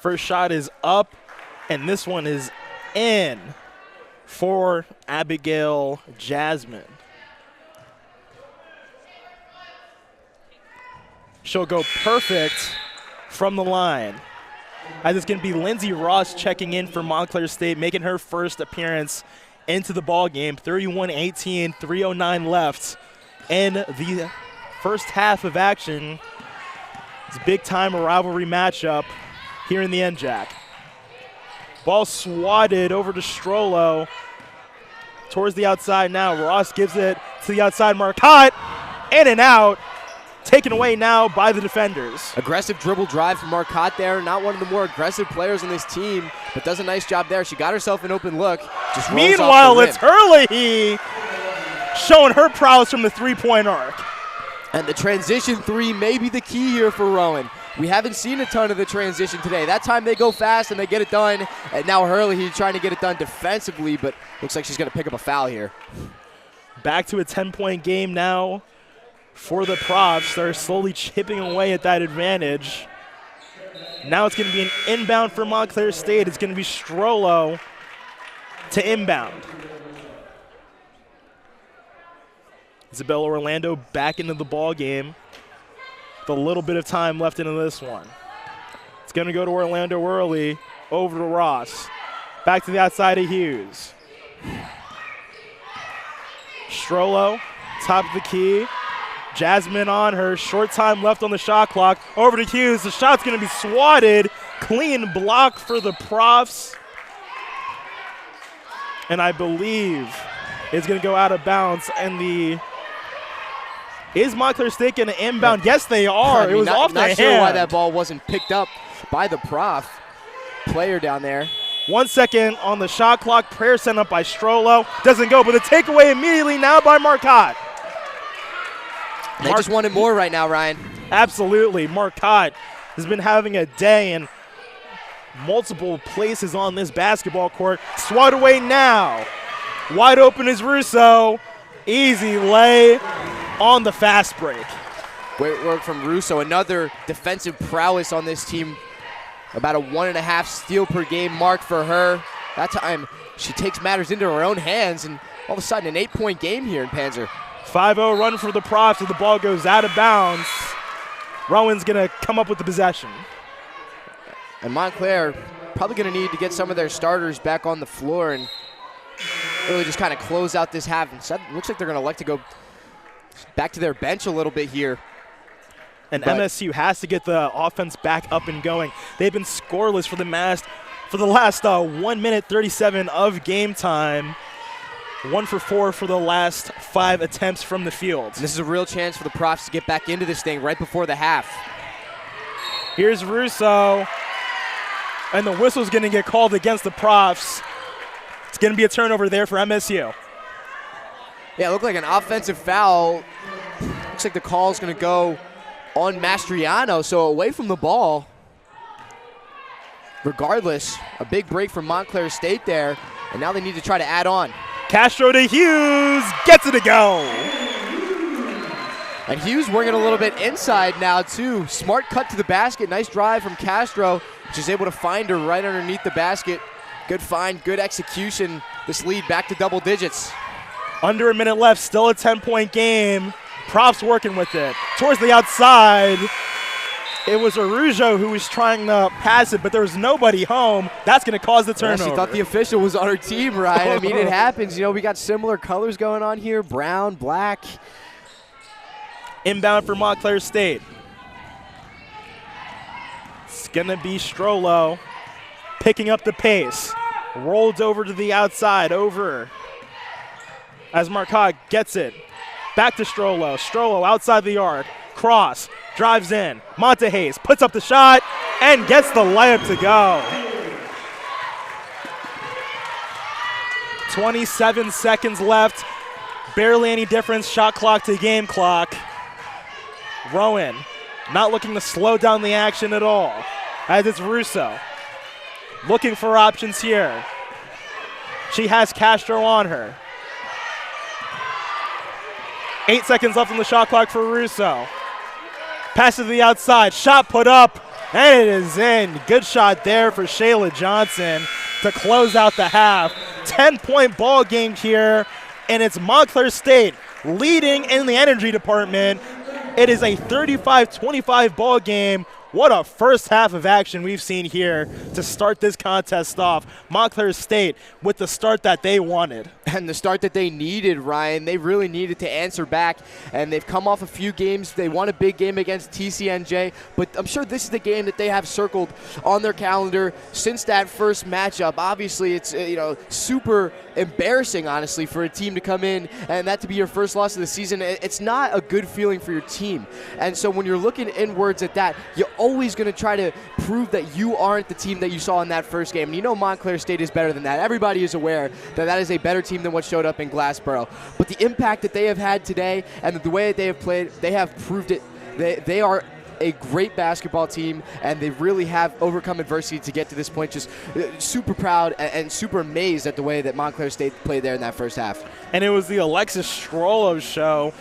First shot is up, and this one is in for Abigail Jasmine. She'll go perfect from the line. As it's going to be Lindsay Ross checking in for Montclair State, making her first appearance into the ball game. 31-18, 3:09 left in the first half of action. It's a big-time rivalry matchup here in the NJAC. Ball swatted over to Strollo. Towards the outside now. Ross gives it to the outside. Marcotte in and out. Taken away now by the defenders. Aggressive dribble drive from Marcotte there. Not one of the more aggressive players on this team, but does a nice job there. She got herself an open look. Just meanwhile, it's Hurley showing her prowess from the three-point arc. And the transition three may be the key here for Rowan. We haven't seen a ton of the transition today. That time they go fast and they get it done. And now Hurley, he's trying to get it done defensively, but looks like she's going to pick up a foul here. Back to a 10-point game now for the Profs. They're slowly chipping away at that advantage. Now it's going to be an inbound for Montclair State. It's going to be Strollo to inbound. Isabella Orlando back into the ball game with a little bit of time left into this one. It's going to go to Orlando early, over to Ross. Back to the outside of Hughes. Strollo, top of the key. Jasmine on her, short time left on the shot clock. Over to Hughes, the shot's going to be swatted. Clean block for the Profs. And I believe it's going to go out of bounds. And is Montclair State going to inbound? Yes, they are. It was off the hand. Not sure why that ball wasn't picked up by the Prof player down there. 1 second on the shot clock. Prayer sent up by Strollo. Doesn't go, but the takeaway immediately now by Marcotte. They just wanted more right now, Ryan. Absolutely. Marcotte has been having a day in multiple places on this basketball court. Swat away now. Wide open is Russo. Easy lay on the fast break. Great work from Russo. Another defensive prowess on this team. About a 1.5 steal per game mark for her. That time she takes matters into her own hands, and all of a sudden an 8-point game here in Panzer. 5-0 run for the Profs, and the ball goes out of bounds. Rowan's going to come up with the possession. And Montclair probably going to need to get some of their starters back on the floor and really just kind of close out this half. Instead, looks like they're going to elect to go back to their bench a little bit here. And MSU has to get the offense back up and going. They've been scoreless for the last 1 minute 37 of game time. 1 for 4 for the last 5 attempts from the field. And this is a real chance for the Profs to get back into this thing right before the half. Here's Russo. And the whistle's going to get called against the Profs. It's going to be a turnover there for MSU. Yeah, it looked like an offensive foul. Looks like the call is going to go on Mastriano, so away from the ball. Regardless, a big break from Montclair State there, and now they need to try to add on. Castro to Hughes, gets it to go. And Hughes working a little bit inside now, too. Smart cut to the basket. Nice drive from Castro. She's able to find her right underneath the basket. Good find, good execution. This lead back to double digits. Under a minute left, still a 10-point game. Props working with it. Towards the outside. It was Arujo who was trying to pass it, but there was nobody home. That's going to cause the turnover. She thought the official was on her team, right? I mean, it happens. You know, we got similar colors going on here, brown, black. Inbound for Montclair State. It's going to be Strollo picking up the pace. Rolled over to the outside, over as Marcotte gets it. Back to Strollo. Strollo outside the arc. Cross. Drives in. Montehays puts up the shot and gets the layup to go. 27 seconds left. Barely any difference. Shot clock to game clock. Rowan not looking to slow down the action at all, as it's Russo looking for options here. She has Castro on her. 8 seconds left on the shot clock for Russo. Pass to the outside, shot put up, and it is in. Good shot there for Shayla Johnson to close out the half. 10-point ball game here, and it's Montclair State leading in the energy department. It is a 35-25 ball game. What a first half of action we've seen here to start this contest off. Montclair State with the start that they wanted. And the start that they needed, Ryan. They really needed to answer back, and they've come off a few games. They won a big game against TCNJ, but I'm sure this is the game that they have circled on their calendar since that first matchup. Obviously, it's super embarrassing, honestly, for a team to come in and that to be your first loss of the season. It's not a good feeling for your team. And so when you're looking inwards at that, you're always going to try to prove that you aren't the team that you saw in that first game. And you know Montclair State is better than that. Everybody is aware that that is a better team than what showed up in Glassboro. But the impact that they have had today and the way that they have played, they have proved it. They are a great basketball team, and they really have overcome adversity to get to this point. Just super proud and super amazed at the way that Montclair State played there in that first half. And it was the Alexis Strollo show.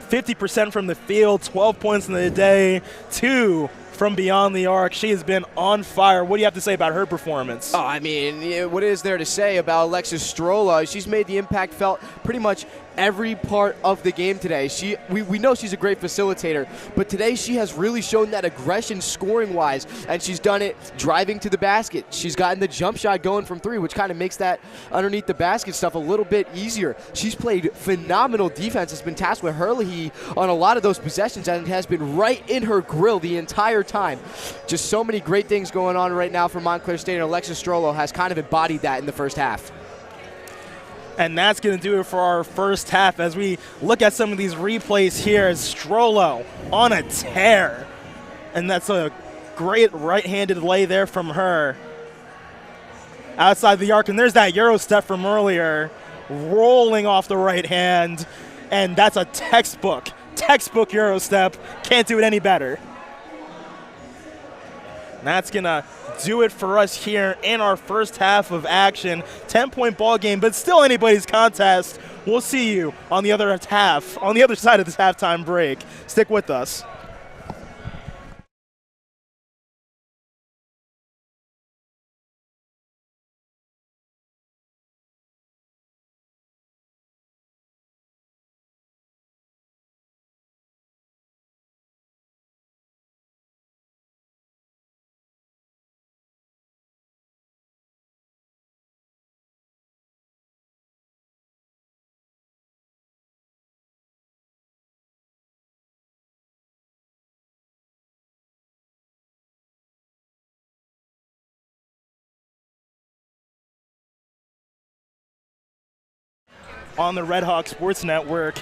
50% from the field, 12 points in the day, 2 from beyond the arc. She has been on fire. What do you have to say about her performance? Oh, I mean, what is there to say about Alexis Strollo? She's made the impact felt pretty much every part of the game today. We know she's a great facilitator, but today she has really shown that aggression scoring-wise, and she's done it driving to the basket. She's gotten the jump shot going from 3, which kind of makes that underneath the basket stuff a little bit easier. She's played phenomenal defense, has been tasked with Hurley on a lot of those possessions, and has been right in her grill the entire time. Just so many great things going on right now for Montclair State, and Alexis Strollo has kind of embodied that in the first half. And that's going to do it for our first half as we look at some of these replays here as Strollo on a tear. And that's a great right-handed lay there from her. Outside the arc, and there's that Euro step from earlier, rolling off the right hand. And that's a textbook Euro step. Can't do it any better. And that's going to do it for us here in our first half of action. 10-point ball game, but still anybody's contest. We'll see you on the other half, on the other side of this halftime break. Stick with us. On the Red Hawk Sports Network,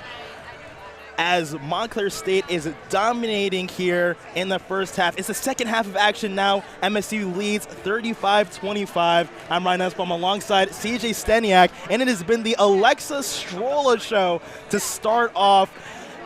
as Montclair State is dominating here in the first half. It's the second half of action now. MSU leads 35-25. I'm Ryan Nussbaum alongside CJ Steniak, and it has been the Alexis Strollo show to start off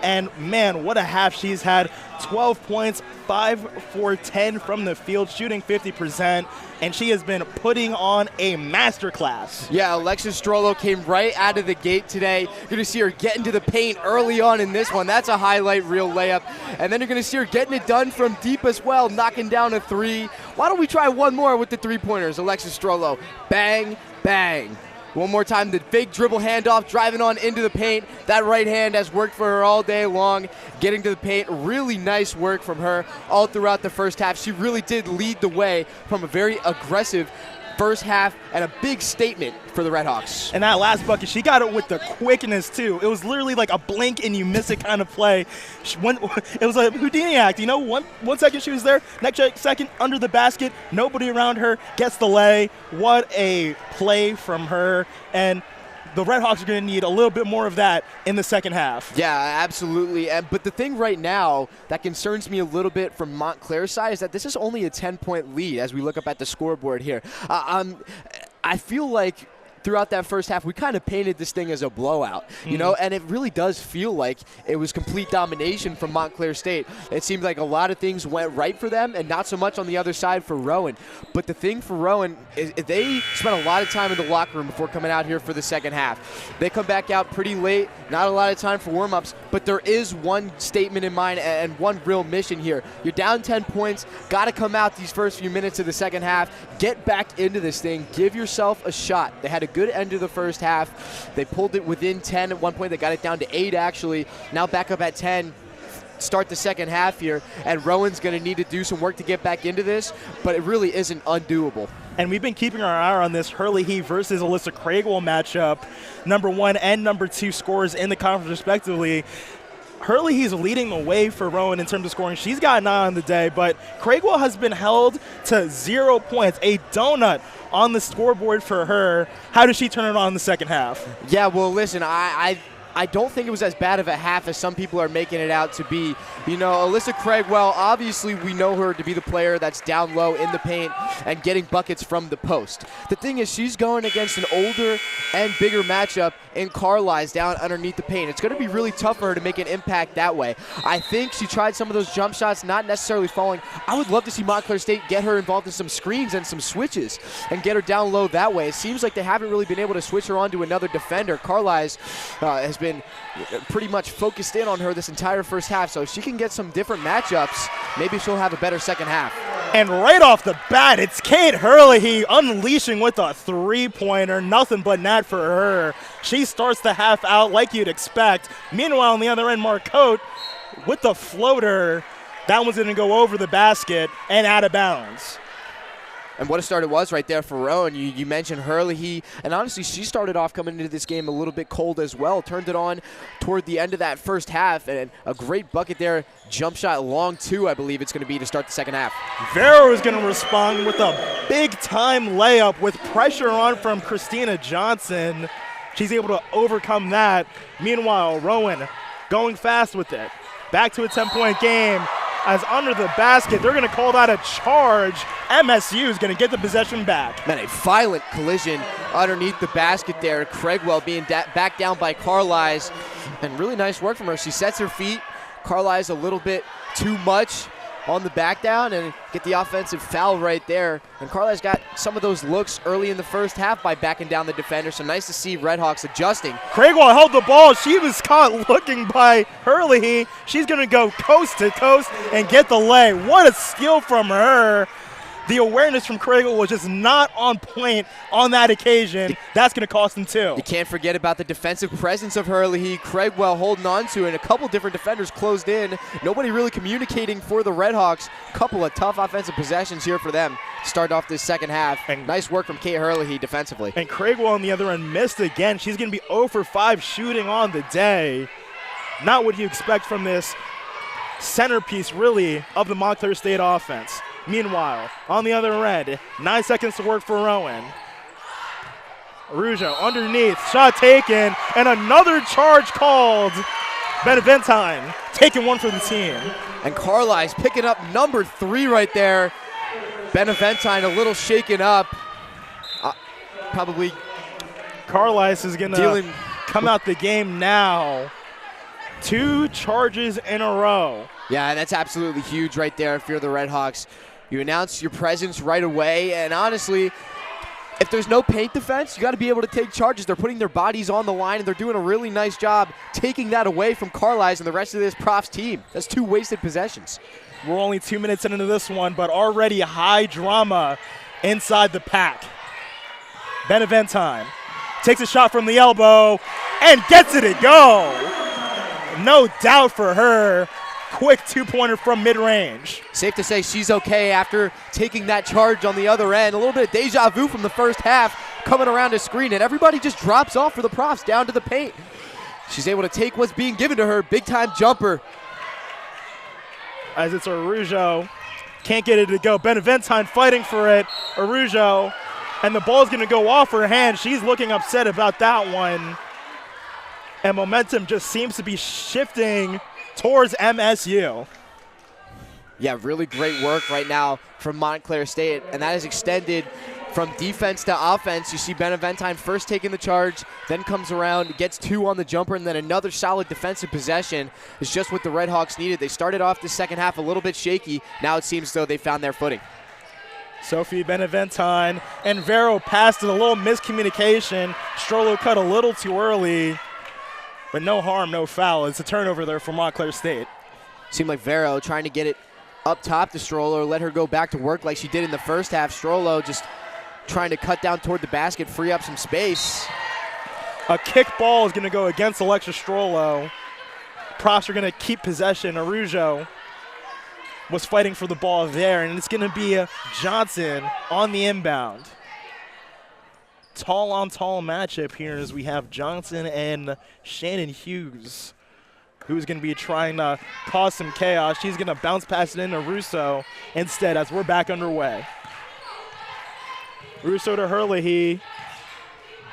And man, what a half she's had. 12 points, 5 for 10 from the field, shooting 50%, and she has been putting on a masterclass. Yeah, Alexis Strollo came right out of the gate today. You're going to see her get into the paint early on in this one. That's a highlight reel layup. And then you're going to see her getting it done from deep as well, knocking down a three. Why don't we try one more with the three-pointers? Alexis Strollo, bang, bang. One more time, the big dribble handoff, driving on into the paint. That right hand has worked for her all day long. Getting to the paint, really nice work from her all throughout the first half. She really did lead the way from a very aggressive first half and a big statement for the Redhawks. And that last bucket, she got it with the quickness, too. It was literally like a blink and you miss it kind of play. It was a Houdini act. You know, one second she was there, next second under the basket, nobody around her, gets the lay. What a play from her. And the Redhawks are going to need a little bit more of that in the second half. Yeah, absolutely. But the thing right now that concerns me a little bit from Montclair's side is that this is only a 10-point lead as we look up at the scoreboard here. I feel like throughout that first half, we kind of painted this thing as a blowout, you know, and it really does feel like it was complete domination from Montclair State. It seemed like a lot of things went right for them and not so much on the other side for Rowan. But the thing for Rowan is they spent a lot of time in the locker room before coming out here for the second half. They come back out pretty late, not a lot of time for warm-ups, but there is one statement in mind and one real mission here. You're down 10 points, got to come out these first few minutes of the second half, get back into this thing, give yourself a shot. They had a good end of the first half. They pulled it within 10 at one point. They got it down to 8 actually. Now back up at 10. Start the second half here, and Rowan's going to need to do some work to get back into this, but it really isn't undoable. And we've been keeping our eye on this Hurley Heat versus Alyssa Craigwell matchup. Number 1 and number 2 scorers in the conference respectively. Hurley He's leading the way for Rowan in terms of scoring. She's got 9 on the day, but Craigwell has been held to 0 points, a donut on the scoreboard for her. How does she turn it on in the second half? Yeah, well, listen, I don't think it was as bad of a half as some people are making it out to be. You know, Alyssa Craigwell, obviously we know her to be the player that's down low in the paint and getting buckets from the post. The thing is, she's going against an older and bigger matchup in Carlisle's down underneath the paint. It's going to be really tough for her to make an impact that way. I think she tried some of those jump shots, not necessarily falling. I would love to see Montclair State get her involved in some screens and some switches and get her down low that way. It seems like they haven't really been able to switch her on to another defender. Carlisle's has been pretty much focused in on her this entire first half, so if she can get some different matchups, maybe she'll have a better second half. And right off the bat, it's Kate Hurley unleashing with a three-pointer. Nothing but net for her. She starts the half out like you'd expect. Meanwhile, on the other end, Marcotte with the floater. That one's going to go over the basket and out of bounds. And what a start it was right there for Rowan. You mentioned Hurley, and honestly, she started off coming into this game a little bit cold as well. Turned it on toward the end of that first half, and a great bucket there. Jump shot long 2, I believe it's going to be to start the second half. Vero is going to respond with a big-time layup with pressure on from Christina Johnson. She's able to overcome that. Meanwhile, Rowan going fast with it. Back to a 10-point game. As under the basket, they're going to call that a charge. MSU is going to get the possession back. Man, a violent collision underneath the basket there. Craigwell being back down by Carlisle. And really nice work from her. She sets her feet. Carlisle's a little bit too much on the back down and get the offensive foul right there. And Carlisle's got some of those looks early in the first half by backing down the defender. So nice to see Redhawks adjusting. Craigwell held the ball. She was caught looking by Hurley. She's going to go coast to coast and get the lay. What a steal from her. The awareness from Craigwell was just not on point on that occasion. That's going to cost them 2. You can't forget about the defensive presence of Hurley. Craigwell holding on to it, and a couple different defenders closed in. Nobody really communicating for the Redhawks. Couple of tough offensive possessions here for them. Start off this second half. And nice work from Kate Hurley defensively. And Craigwell on the other end missed again. She's going to be 0 for 5 shooting on the day. Not what you expect from this centerpiece, really, of the Montclair State offense. Meanwhile, on the other end, 9 seconds to work for Rowan. Arujo underneath, shot taken, and another charge called. Beneventine taking one for the team. And Carlisle's picking up number 3 right there. Beneventine a little shaken up. Probably Carlisle is going to come out the game now. 2 charges in a row. Yeah, that's absolutely huge right there if you're the Redhawks. You announce your presence right away, and honestly, if there's no paint defense, you got to be able to take charges. They're putting their bodies on the line, and they're doing a really nice job taking that away from Carlisle and the rest of this Profs team. That's 2 wasted possessions. We're only 2 minutes into this one, but already high drama inside the pack. Beneventine takes a shot from the elbow and gets it to go. No doubt for her. Quick 2-pointer from mid-range. Safe to say she's okay after taking that charge on the other end. A little bit of deja vu from the first half coming around to screen, and everybody just drops off for the Profs down to the paint. She's able to take what's being given to her. Big-time jumper. As it's Arujo. Can't get it to go. Beneventine fighting for it. Arujo. And the ball's going to go off her hand. She's looking upset about that one. And momentum just seems to be shifting towards MSU. Yeah, really great work right now from Montclair State, and that is extended from defense to offense. You see Beneventine first taking the charge, then comes around, gets 2 on the jumper, and then another solid defensive possession is just what the Redhawks needed. They started off the second half a little bit shaky. Now it seems as though they found their footing. Sophie Beneventine and Vero passed it, a little miscommunication. Strollo cut a little too early. But no harm, no foul. It's a turnover there for Montclair State. Seemed like Vero trying to get it up top to Strollo, let her go back to work like she did in the first half. Strollo just trying to cut down toward the basket, free up some space. A kick ball is going to go against Alexa Strollo. Profs are going to keep possession. Arujo was fighting for the ball there, and it's going to be Johnson on the inbound. Tall-on-tall matchup here as we have Johnson and Shannon Hughes, who's going to be trying to cause some chaos. She's going to bounce pass it into Russo instead as we're back underway. Russo to Herlihy.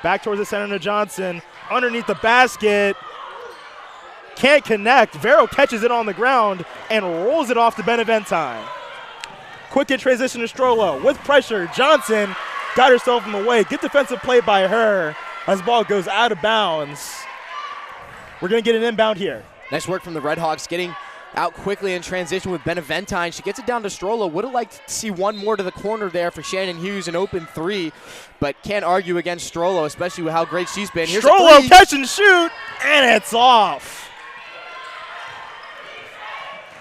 Back towards the center to Johnson. Underneath the basket. Can't connect. Vero catches it on the ground and rolls it off to Beneventine. Quick in transition to Strollo. With pressure, Johnson got herself in the way. Good defensive play by her as the ball goes out of bounds. We're going to get an inbound here. Nice work from the Redhawks getting out quickly in transition with Beneventine. She gets it down to Strollo. Would have liked to see one more to the corner there for Shannon Hughes, an open 3, but can't argue against Strollo, especially with how great she's been. Here's Strollo catch and shoot, and it's off.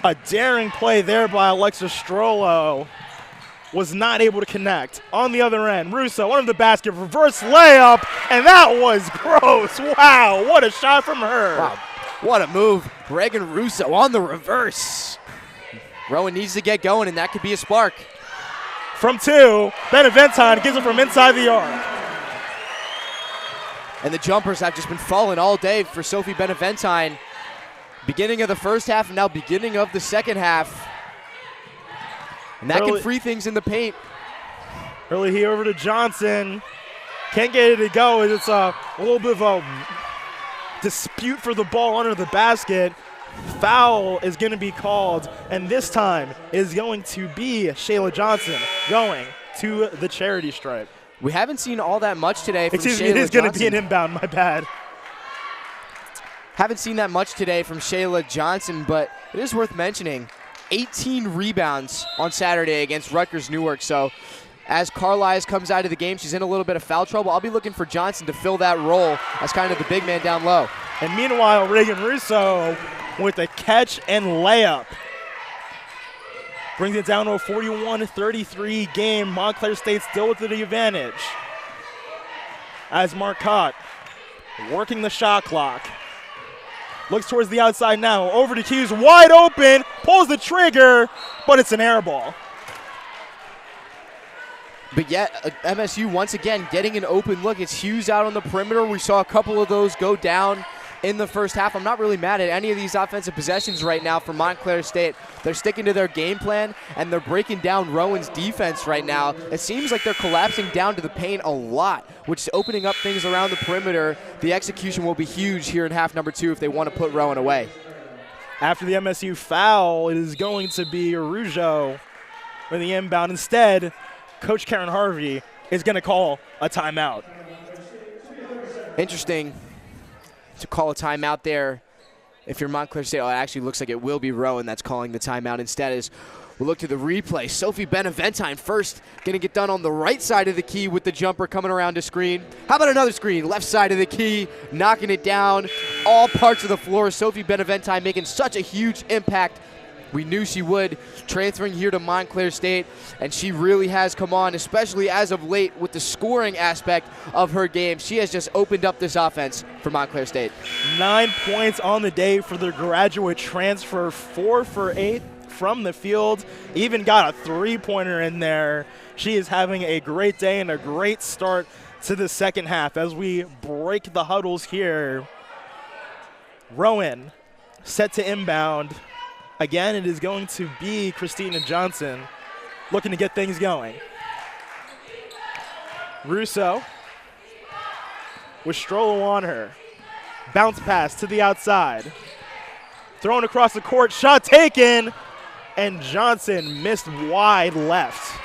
A daring play there by Alexa Strollo. Was not able to connect. On the other end, Russo under the basket, reverse layup, and that was gross. Wow, what a shot from her. Wow, what a move. Reagan Russo on the reverse. Rowan needs to get going, and that could be a spark. From 2, Beneventine gives it from inside the arc. And the jumpers have just been falling all day for Sophie Beneventine. Beginning of the first half and now beginning of the second half. And that can free things in the paint. Early here over to Johnson. Can't get it to go. It's a little bit of a dispute for the ball under the basket. Foul is going to be called, and this time is going to be Shayla Johnson going to the charity stripe. We haven't seen all that much today from Shayla Johnson. It is going to be an inbound, my bad. Haven't seen that much today from Shayla Johnson, but it is worth mentioning. 18 rebounds on Saturday against Rutgers Newark. So as Carlisle comes out of the game, she's in a little bit of foul trouble. I'll be looking for Johnson to fill that role as kind of the big man down low. And meanwhile, Reagan Russo with a catch and layup. Brings it down to a 41-33 game. Montclair State still with the advantage. As Marcotte working the shot clock. Looks towards the outside now. Over to Hughes, wide open, pulls the trigger, but it's an air ball. But yet, MSU once again getting an open look. It's Hughes out on the perimeter. We saw a couple of those go down in the first half. I'm not really mad at any of these offensive possessions right now for Montclair State. They're sticking to their game plan, and they're breaking down Rowan's defense right now. It seems like they're collapsing down to the paint a lot, which is opening up things around the perimeter. The execution will be huge here in half number 2 if they want to put Rowan away. After the MSU foul, it is going to be Arujo with the inbound. Instead, Coach Karen Harvey is going to call a timeout. Interesting to call a timeout there if you're Montclair State, it actually looks like it will be Rowan that's calling the timeout instead. As we'll look to the replay. Sophie Benaventine first going to get done on the right side of the key with the jumper coming around to screen. How about another screen? Left side of the key, knocking it down. All parts of the floor. Sophie Benaventine making such a huge impact. We knew she would, transferring here to Montclair State, and she really has come on, especially as of late with the scoring aspect of her game. She has just opened up this offense for Montclair State. 9 points on the day for the graduate transfer, 4 for 8 from the field, even got a three-pointer in there. She is having a great day and a great start to the second half as we break the huddles here. Rowan set to inbound. Again, it is going to be Christina Johnson looking to get things going. Russo with Strollo on her. Bounce pass to the outside. Thrown across the court, shot taken, and Johnson missed wide left.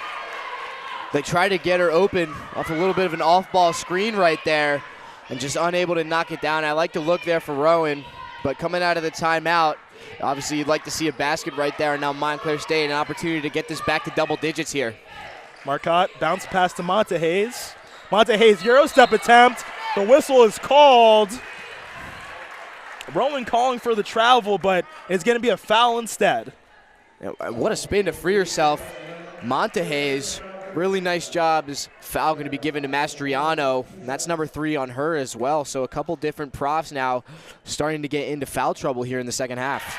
They try to get her open off a little bit of an off-ball screen right there and just unable to knock it down. I like to look there for Rowan, but coming out of the timeout, obviously you'd like to see a basket right there, and now Montclair State an opportunity to get this back to double digits here. Marcotte bounce pass to Monta Hayes. Monta Hayes Euro step attempt. The whistle is called. Rowan calling for the travel, but it's going to be a foul instead. What a spin to free herself. Monta Hayes, really nice job. This foul going to be given to Mastriano. And that's number 3 on her as well. So a couple different profs now starting to get into foul trouble here in the second half.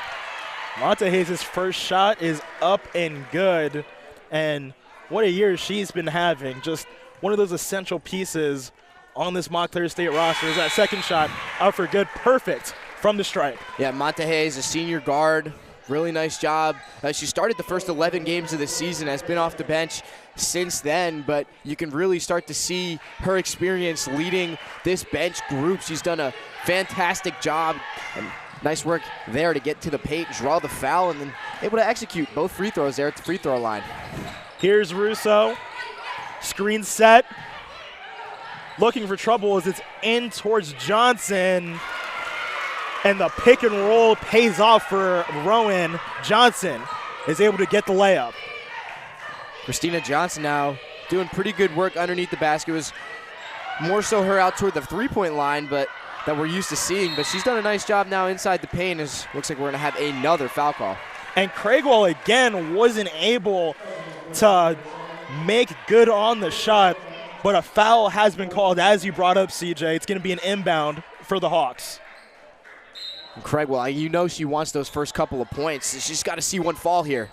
Monta Hayes' first shot is up and good. And what a year she's been having. Just one of those essential pieces on this Montclair State roster. Is that second shot up for good, perfect from the stripe. Yeah, Monta Hayes, a senior guard. Really nice job. She started the first 11 games of the season, has been off the bench since then, but you can really start to see her experience leading this bench group. She's done a fantastic job, and nice work there to get to the paint, draw the foul, and then able to execute both free throws there at the free throw line. Here's Russo. Screen set. Looking for trouble as it's in towards Johnson. And the pick and roll pays off for Rowan. Johnson is able to get the layup. Christina Johnson now doing pretty good work underneath the basket. It was more so her out toward the three-point line, but that we're used to seeing. But she's done a nice job now inside the paint. As looks like we're going to have another foul call. And Craigwell again wasn't able to make good on the shot, but a foul has been called, as you brought up, CJ. It's going to be an inbound for the Hawks. Craigwell, you know she wants those first couple of points. She's got to see one fall here.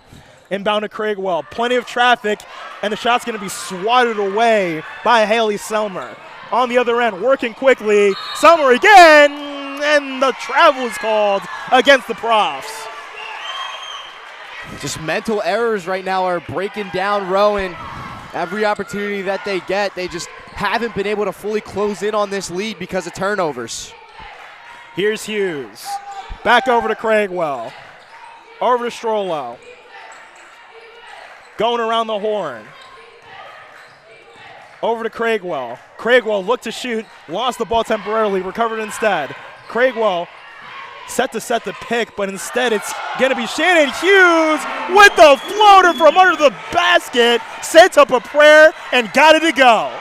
Inbound to Craigwell. Plenty of traffic, and the shot's going to be swatted away by Haley Selmer. On the other end, working quickly. Selmer again, and the travel is called against the profs. Just mental errors right now are breaking down Rowan. Every opportunity that they get, they just haven't been able to fully close in on this lead because of turnovers. Here's Hughes. Back over to Craigwell. Over to Strollo. Going around the horn. Over to Craigwell. Craigwell looked to shoot. Lost the ball temporarily. Recovered instead. Craigwell set the pick, but instead it's going to be Shannon Hughes with the floater from under the basket. Sent up a prayer and got it to go.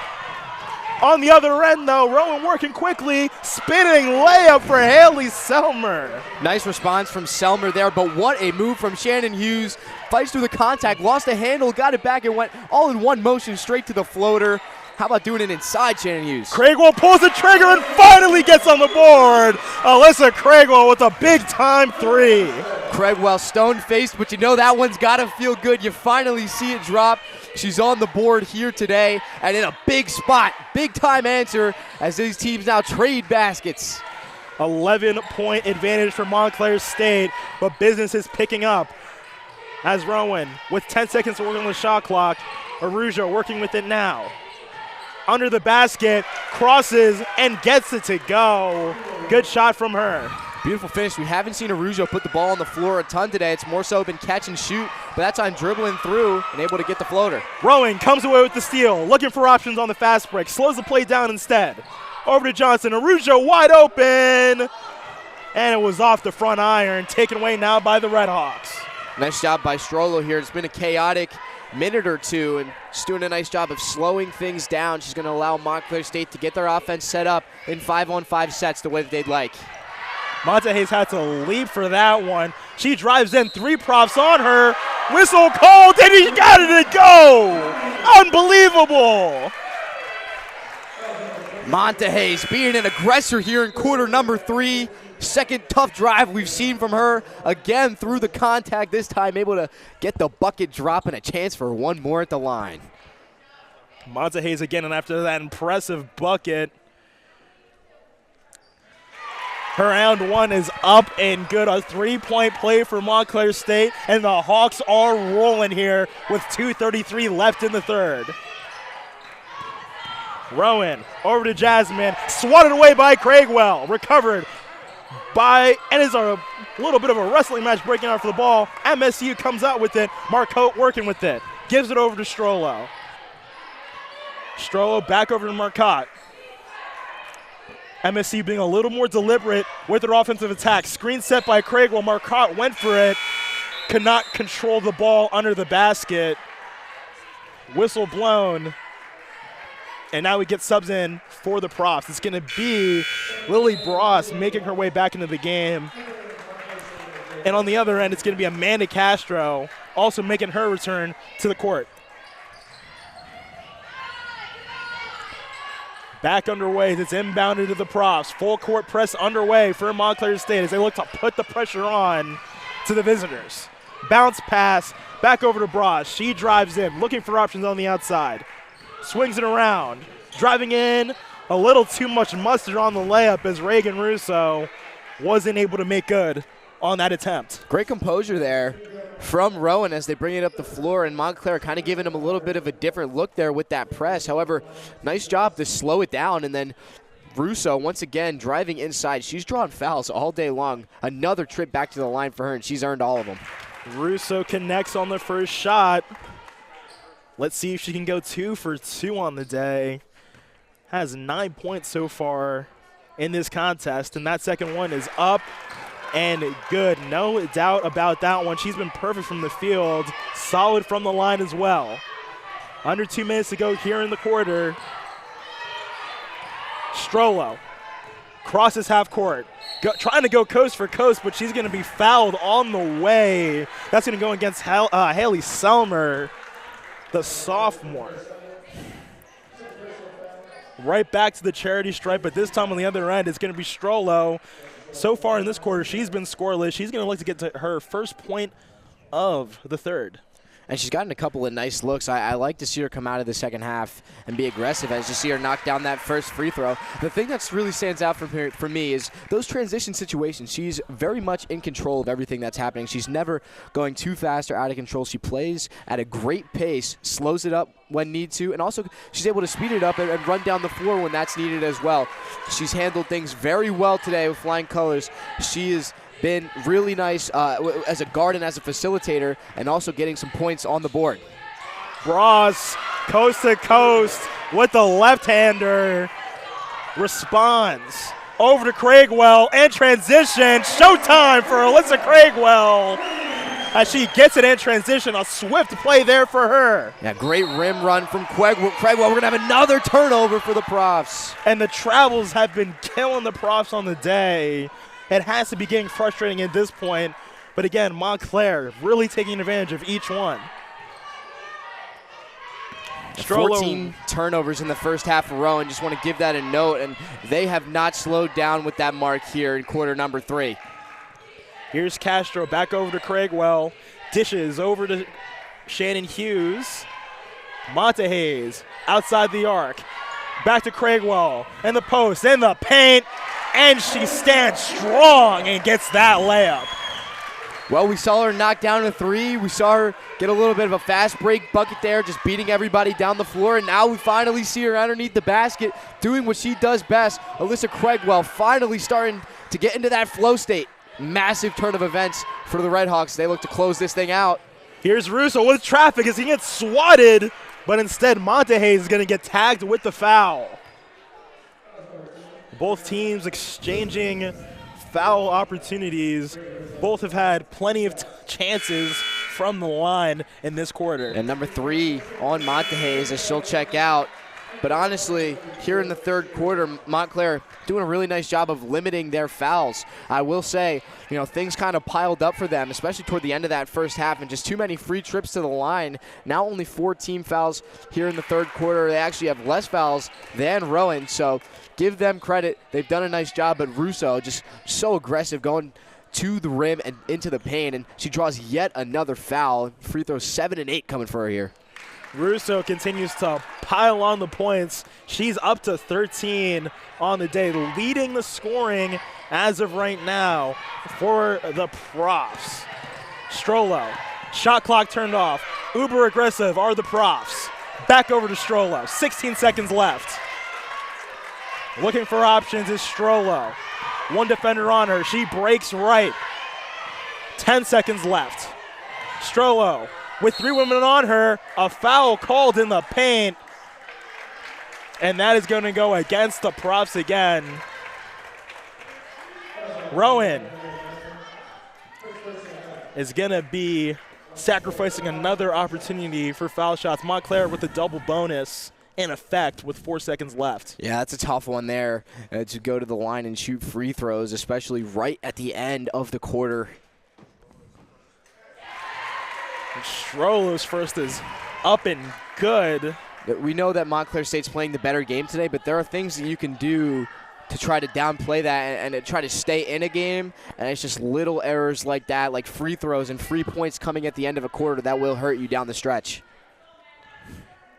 On the other end, though, Rowan working quickly, spinning layup for Haley Selmer. Nice response from Selmer there, but what a move from Shannon Hughes. Fights through the contact, lost the handle, got it back, and went all in one motion straight to the floater. How about doing it inside, Shannon Hughes? Craigwell pulls the trigger and finally gets on the board. Alyssa Craigwell with a big-time three. Craigwell stone-faced, but you know that one's got to feel good. You finally see it drop. She's on the board here today and in a big spot. Big-time answer as these teams now trade baskets. 11-point advantage for Montclair State, but business is picking up. As Rowan, with 10 seconds to work on the shot clock, Arujo working with it now. Under the basket, crosses, and gets it to go. Good shot from her. Beautiful finish. We haven't seen Arujo put the ball on the floor a ton today. It's more so been catch and shoot, but that time dribbling through and able to get the floater. Rowan comes away with the steal, looking for options on the fast break. Slows the play down instead. Over to Johnson. Arujo wide open. And it was off the front iron, taken away now by the Red Hawks. Nice job by Strollo here. It's been a chaotic minute or two, and she's doing a nice job of slowing things down. She's going to allow Montclair State to get their offense set up in 5-on-5 sets the way that they'd like. Montehay's had to leap for that one. She drives in, 3 props on her. Whistle called, and he got it to go. Unbelievable. Montehay's being an aggressor here in quarter number 3. Second tough drive we've seen from her. Again, through the contact, this time able to get the bucket drop and a chance for one more at the line. Montehay's again, and after that impressive bucket, her round 1 is up and good. A 3-point play for Montclair State, and the Hawks are rolling here with 2:33 left in the third. Rowan over to Jasmine, swatted away by Craigwell, recovered by, and is a little bit of a wrestling match breaking out for the ball. MSU comes out with it. Marcotte working with it. Gives it over to Strollo. Strollo back over to Marcotte. MSU being a little more deliberate with their offensive attack. Screen set by Craigwell. Marcotte went for it. Could not control the ball under the basket. Whistle blown. And now we get subs in for the props. It's going to be Lily Bross making her way back into the game. And on the other end, it's going to be Amanda Castro also making her return to the court. Back underway as it's inbounded to the props. Full court press underway for Montclair State as they look to put the pressure on to the visitors. Bounce pass back over to Bross. She drives in, looking for options on the outside. Swings it around, driving in, a little too much mustard on the layup as Reagan Russo wasn't able to make good on that attempt. Great composure there from Rowan as they bring it up the floor, and Montclair kind of giving him a little bit of a different look there with that press. However, nice job to slow it down, and then Russo once again driving inside. She's drawn fouls all day long. Another trip back to the line for her, and she's earned all of them. Russo connects on the first shot. Let's see if she can go 2 for 2 on the day. Has 9 points so far in this contest, and that second one is up and good. No doubt about that one. She's been perfect from the field, solid from the line as well. Under 2 minutes to go here in the quarter. Strollo crosses half court. Trying to go coast for coast, but she's going to be fouled on the way. That's going to go against Haley Selmer, the sophomore. Right back to the charity stripe, but this time on the other end, it's going to be Strollo. So far in this quarter, she's been scoreless. She's going to look to get to her first point of the third. And she's gotten a couple of nice looks. I like to see her come out of the second half and be aggressive as you see her knock down that first free throw. The thing that really stands out from her, for me is those transition situations. She's very much in control of everything that's happening. She's never going too fast or out of control. She plays at a great pace, slows it up when need to, and also she's able to speed it up and run down the floor when that's needed as well. She's handled things very well today with flying colors. She is been really nice as a guard and as a facilitator, and also getting some points on the board. Bross, coast to coast with the left-hander, responds over to Craigwell and transition. Showtime for Alyssa Craigwell as she gets it in transition. A swift play there for her. Yeah, great rim run from Craigwell. We're going to have another turnover for the Profs. And the travels have been killing the Profs on the day. It has to be getting frustrating at this point. But again, Montclair really taking advantage of each one. 14 turnovers in the first half of Rowan. Just want to give that a note. And they have not slowed down with that mark here in quarter number 3. Here's Castro back over to Craigwell. Dishes over to Shannon Hughes. Montehays outside the arc. Back to Craigwell. And the post. In the paint. And she stands strong and gets that layup. Well, we saw her knock down a 3. We saw her get a little bit of a fast break bucket there, just beating everybody down the floor. And now we finally see her underneath the basket doing what she does best. Alyssa Craigwell finally starting to get into that flow state. Massive turn of events for the Red Hawks. They look to close this thing out. Here's Russo with traffic as he gets swatted, but instead Montehays is going to get tagged with the foul. Both teams exchanging foul opportunities. Both have had plenty of chances from the line in this quarter. And number 3 on Montehays as she'll check out. But honestly, here in the third quarter, Montclair doing a really nice job of limiting their fouls. I will say, things kind of piled up for them, especially toward the end of that first half, and just too many free trips to the line. Now only 4 team fouls here in the third quarter. They actually have less fouls than Rowan, so give them credit. They've done a nice job, but Russo just so aggressive going to the rim and into the paint, and she draws yet another foul. Free throws 7 and 8 coming for her here. Russo continues to pile on the points. She's up to 13 on the day, leading the scoring as of right now for the Profs. Strollo, shot clock turned off. Uber aggressive are the Profs. Back over to Strollo, 16 seconds left. Looking for options is Strollo. One defender on her, she breaks right. 10 seconds left. Strollo with 3 women on her, a foul called in the paint. And that is going to go against the Profs again. Rowan is going to be sacrificing another opportunity for foul shots. Montclair with a double bonus in effect with 4 seconds left. Yeah, that's a tough one there to go to the line and shoot free throws, especially right at the end of the quarter. Strollo's first is up and good. We know that Montclair State's playing the better game today, but there are things that you can do to try to downplay that and to try to stay in a game, and it's just little errors like that, like free throws and free points coming at the end of a quarter that will hurt you down the stretch.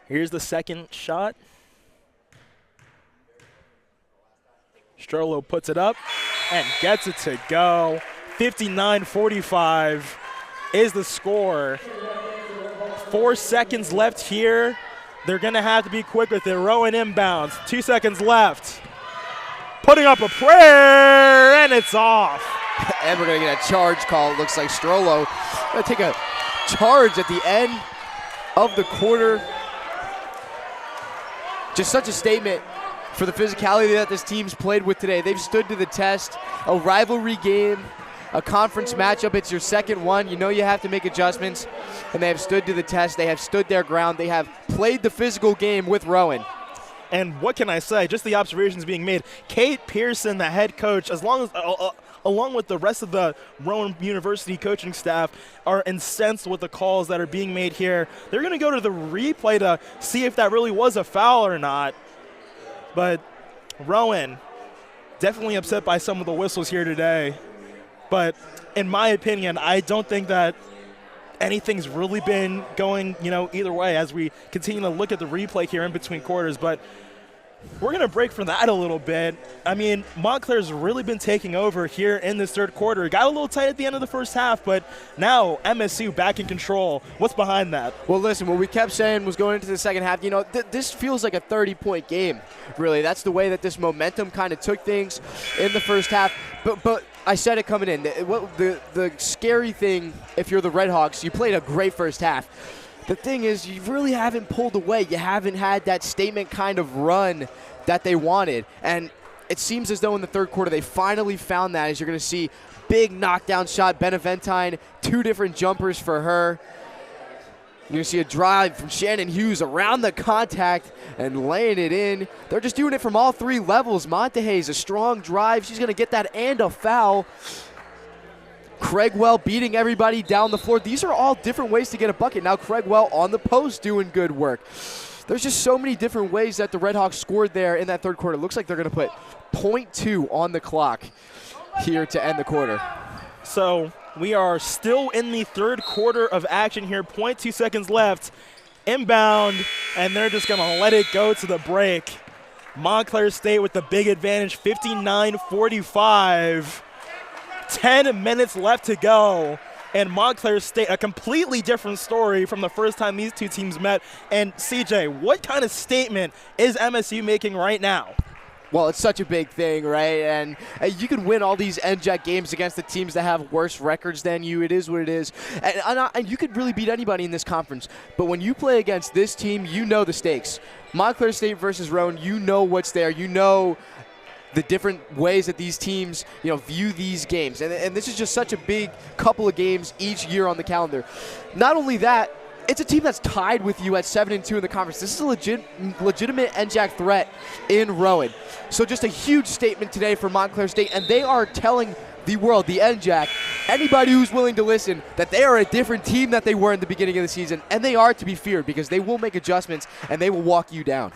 Here's the second shot. Strollo puts it up and gets it to go. 59-45 is the score. 4 seconds left here. They're going to have to be quick with it. Rowan inbounds. 2 seconds left. Putting up a prayer, and it's off. And we're going to get a charge call. It looks like Strollo going to take a charge at the end of the quarter. Just such a statement for the physicality that this team's played with today. They've stood to the test. A rivalry game, a conference matchup. It's your second one. You know you have to make adjustments, and they have stood to the test. They have stood their ground. They have played the physical game with Rowan. And what can I say? Just the observations being made. Kate Pearson, the head coach, along with the rest of the Rowan University coaching staff, are incensed with the calls that are being made here. They're going to go to the replay to see if that really was a foul or not. But Rowan, definitely upset by some of the whistles here today. But in my opinion, I don't think that anything's really been going, either way as we continue to look at the replay here in between quarters. But we're going to break from that a little bit. I mean, Montclair's really been taking over here in this third quarter. It got a little tight at the end of the first half, but now MSU back in control. What's behind that? Well, listen, what we kept saying was going into the second half, this feels like a 30-point game, really. That's the way that this momentum kind of took things in the first half. But I said it coming in. The scary thing, if you're the Redhawks, you played a great first half. The thing is, you really haven't pulled away. You haven't had that statement kind of run that they wanted. And it seems as though in the third quarter they finally found that, as you're going to see big knockdown shot. Beneventine, 2 different jumpers for her. You're going to see a drive from Shannon Hughes around the contact and laying it in. They're just doing it from all 3 levels. Montehays, a strong drive. She's going to get that and a foul. Craigwell beating everybody down the floor. These are all different ways to get a bucket. Now Craigwell on the post doing good work. There's just so many different ways that the Redhawks scored there in that third quarter. It looks like they're going to put .2 on the clock here to end the quarter. So we are still in the third quarter of action here. 0.2 seconds left. Inbound, and they're just going to let it go to the break. Montclair State with the big advantage, 59-45. 10 minutes left to go, and Montclair State, a completely different story from the first time these two teams met. And CJ, what kind of statement is MSU making right now? Well, it's such a big thing, right? And you can win all these NJAC games against the teams that have worse records than you. It is what it is. And you could really beat anybody in this conference. But when you play against this team, you know the stakes. Montclair State versus Rowan, you know what's there. You know the different ways that these teams, view these games. And this is just such a big couple of games each year on the calendar. Not only that, it's a team that's tied with you at 7-2 in the conference. This is a legitimate NJAC threat in Rowan. So just a huge statement today for Montclair State, and they are telling the world, the NJAC, anybody who's willing to listen, that they are a different team that they were in the beginning of the season, and they are to be feared because they will make adjustments and they will walk you down.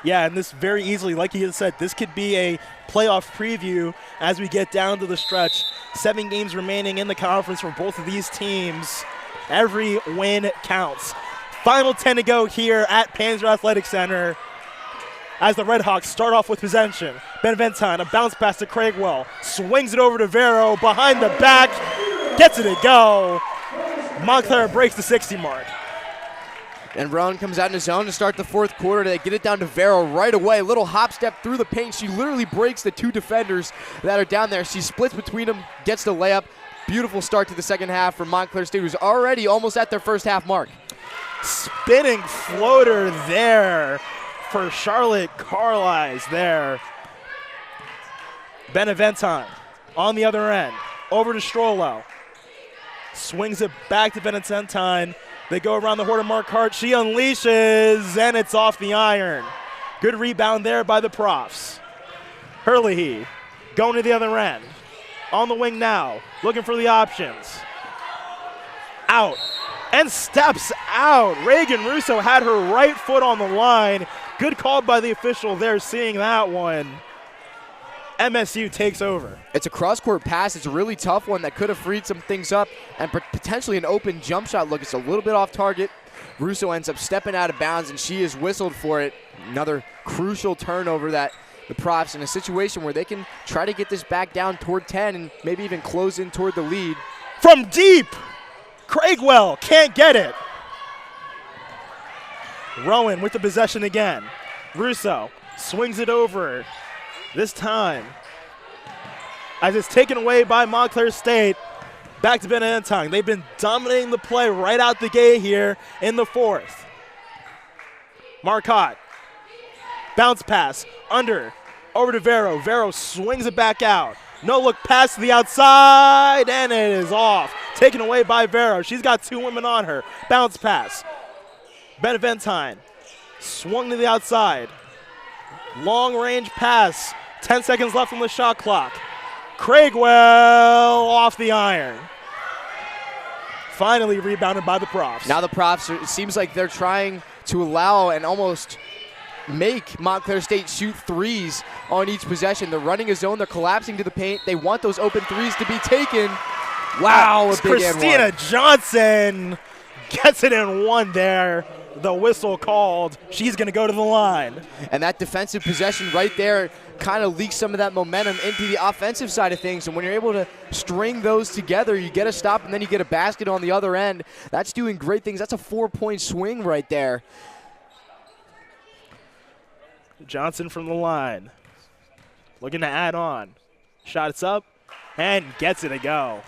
Yeah, and this very easily, like he had said, this could be a playoff preview as we get down to the stretch. 7 games remaining in the conference for both of these teams. Every win counts. Final 10 to go here at Panzer Athletic Center as the Redhawks start off with possession. Beneventine, a bounce pass to Craigwell, swings it over to Vero, behind the back, gets it to go. Montclair breaks the 60 mark. And Rowan comes out in his zone to start the fourth quarter. They get it down to Vero right away. Little hop step through the paint. She literally breaks the 2 defenders that are down there. She splits between them, gets the layup. Beautiful start to the second half for Montclair State, who's already almost at their first half mark. Spinning floater there for Charlotte Carlisle there. Beneventine on the other end. Over to Strollo. Swings it back to Beneventine. They go around the horn of Mark Hart. She unleashes, and it's off the iron. Good rebound there by the Profs. Hurley going to the other end. On the wing now, looking for the options. Out, and steps out. Reagan Russo had her right foot on the line. Good call by the official there, seeing that one. MSU takes over. It's a cross-court pass. It's a really tough one that could have freed some things up and potentially an open jump shot look. It's a little bit off target. Russo ends up stepping out of bounds, and she is whistled for it. Another crucial turnover that the Profs in a situation where they can try to get this back down toward 10 and maybe even close in toward the lead. From deep, Craigwell can't get it. Rowan with the possession again. Russo swings it over. This time, as it's taken away by Montclair State, back to Beneventine. They've been dominating the play right out the gate here in the fourth. Marcotte, bounce pass, under, over to Vero. Vero swings it back out. No look pass to the outside, and it is off. Taken away by Vero. She's got 2 women on her. Bounce pass. Beneventine swung to the outside. Long range pass. 10 seconds left on the shot clock. Craigwell off the iron. Finally rebounded by the Profs. Now the Profs, it seems like they're trying to allow and almost make Montclair State shoot threes on each possession. They're running a zone. They're collapsing to the paint. They want those open threes to be taken. Wow, a big Christina Johnson gets it in one there. The whistle called. She's going to go to the line. And that defensive possession right there kind of leaks some of that momentum into the offensive side of things. And when you're able to string those together, you get a stop and then you get a basket on the other end. That's doing great things. That's a 4-point swing right there. Johnson from the line. Looking to add on. Shots up and gets it to go.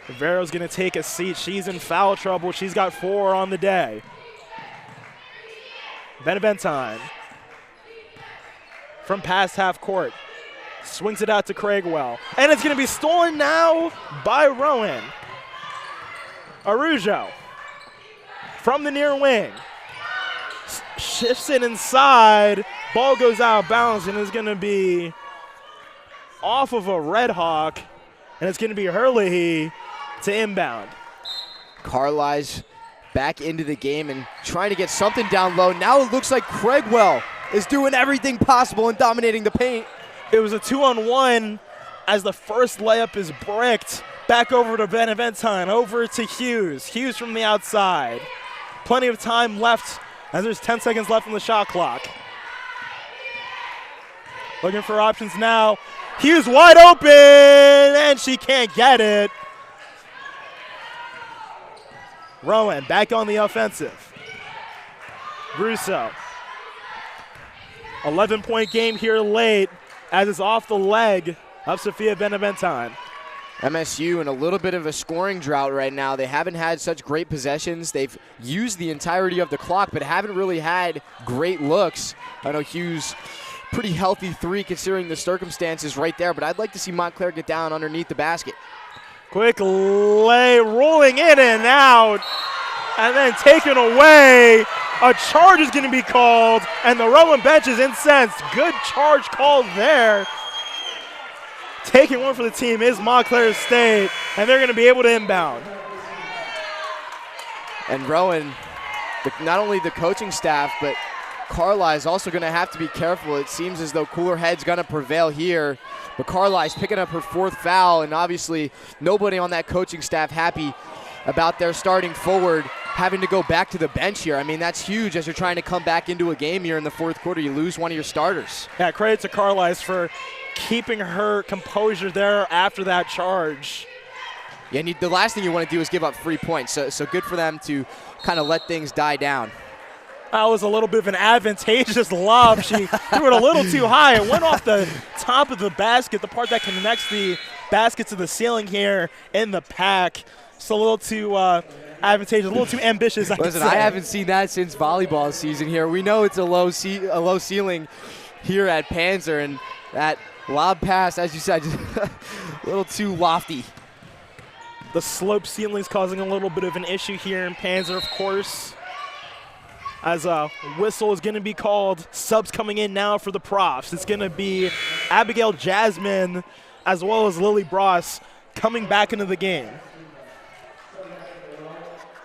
Vero's going to take a seat. She's in foul trouble. She's got 4 on the day. Beneventine from past half court. Swings it out to Craigwell. And it's going to be stolen now by Rowan. Arujo from the near wing. Shifts it inside. Ball goes out of bounds and is going to be off of a Red Hawk. And it's going to be Hurley to inbound. Carlisle back into the game and trying to get something down low. Now it looks like Craigwell is doing everything possible and dominating the paint. It was a 2-on-1 as the first layup is bricked. Back over to Beneventine, over to Hughes. Hughes from the outside. Plenty of time left as there's 10 seconds left on the shot clock. Looking for options now. Hughes wide open, and she can't get it. Rowan back on the offensive. Russo. 11-point game here late as it's off the leg of Sophia Beneventine. MSU in a little bit of a scoring drought right now. They haven't had such great possessions. They've used the entirety of the clock, but haven't really had great looks. I know Hughes, pretty healthy three considering the circumstances right there, but I'd like to see Montclair get down underneath the basket. Quick lay, rolling in and out, and then taken away. A charge is going to be called, and the Rowan bench is incensed. Good charge called there. Taking one for the team is Montclair State, and they're going to be able to inbound. And Rowan, not only the coaching staff, but Carlisle is also going to have to be careful. It seems as though cooler head's going to prevail here. But Carlisle's picking up her 4th foul, and obviously nobody on that coaching staff happy about their starting forward having to go back to the bench here. I mean, that's huge as you're trying to come back into a game here in the 4th quarter. You lose one of your starters. Yeah, credit to Carlisle for keeping her composure there after that charge. Yeah, and the last thing you want to do is give up free points. So good for them to kind of let things die down. That was a little bit of an advantageous lob. She threw it a little too high. It went off the top of the basket, the part that connects the basket to the ceiling here in the pack. It's a little too advantageous, a little too ambitious. Listen, I haven't seen that since volleyball season here. We know it's a low ceiling here at Panzer, and that lob pass, as you said, just a little too lofty. The slope ceiling's causing a little bit of an issue here in Panzer, of course. As a whistle is going to be called. Subs coming in now for the Profs. It's going to be Abigail Jasmine as well as Lily Bross coming back into the game.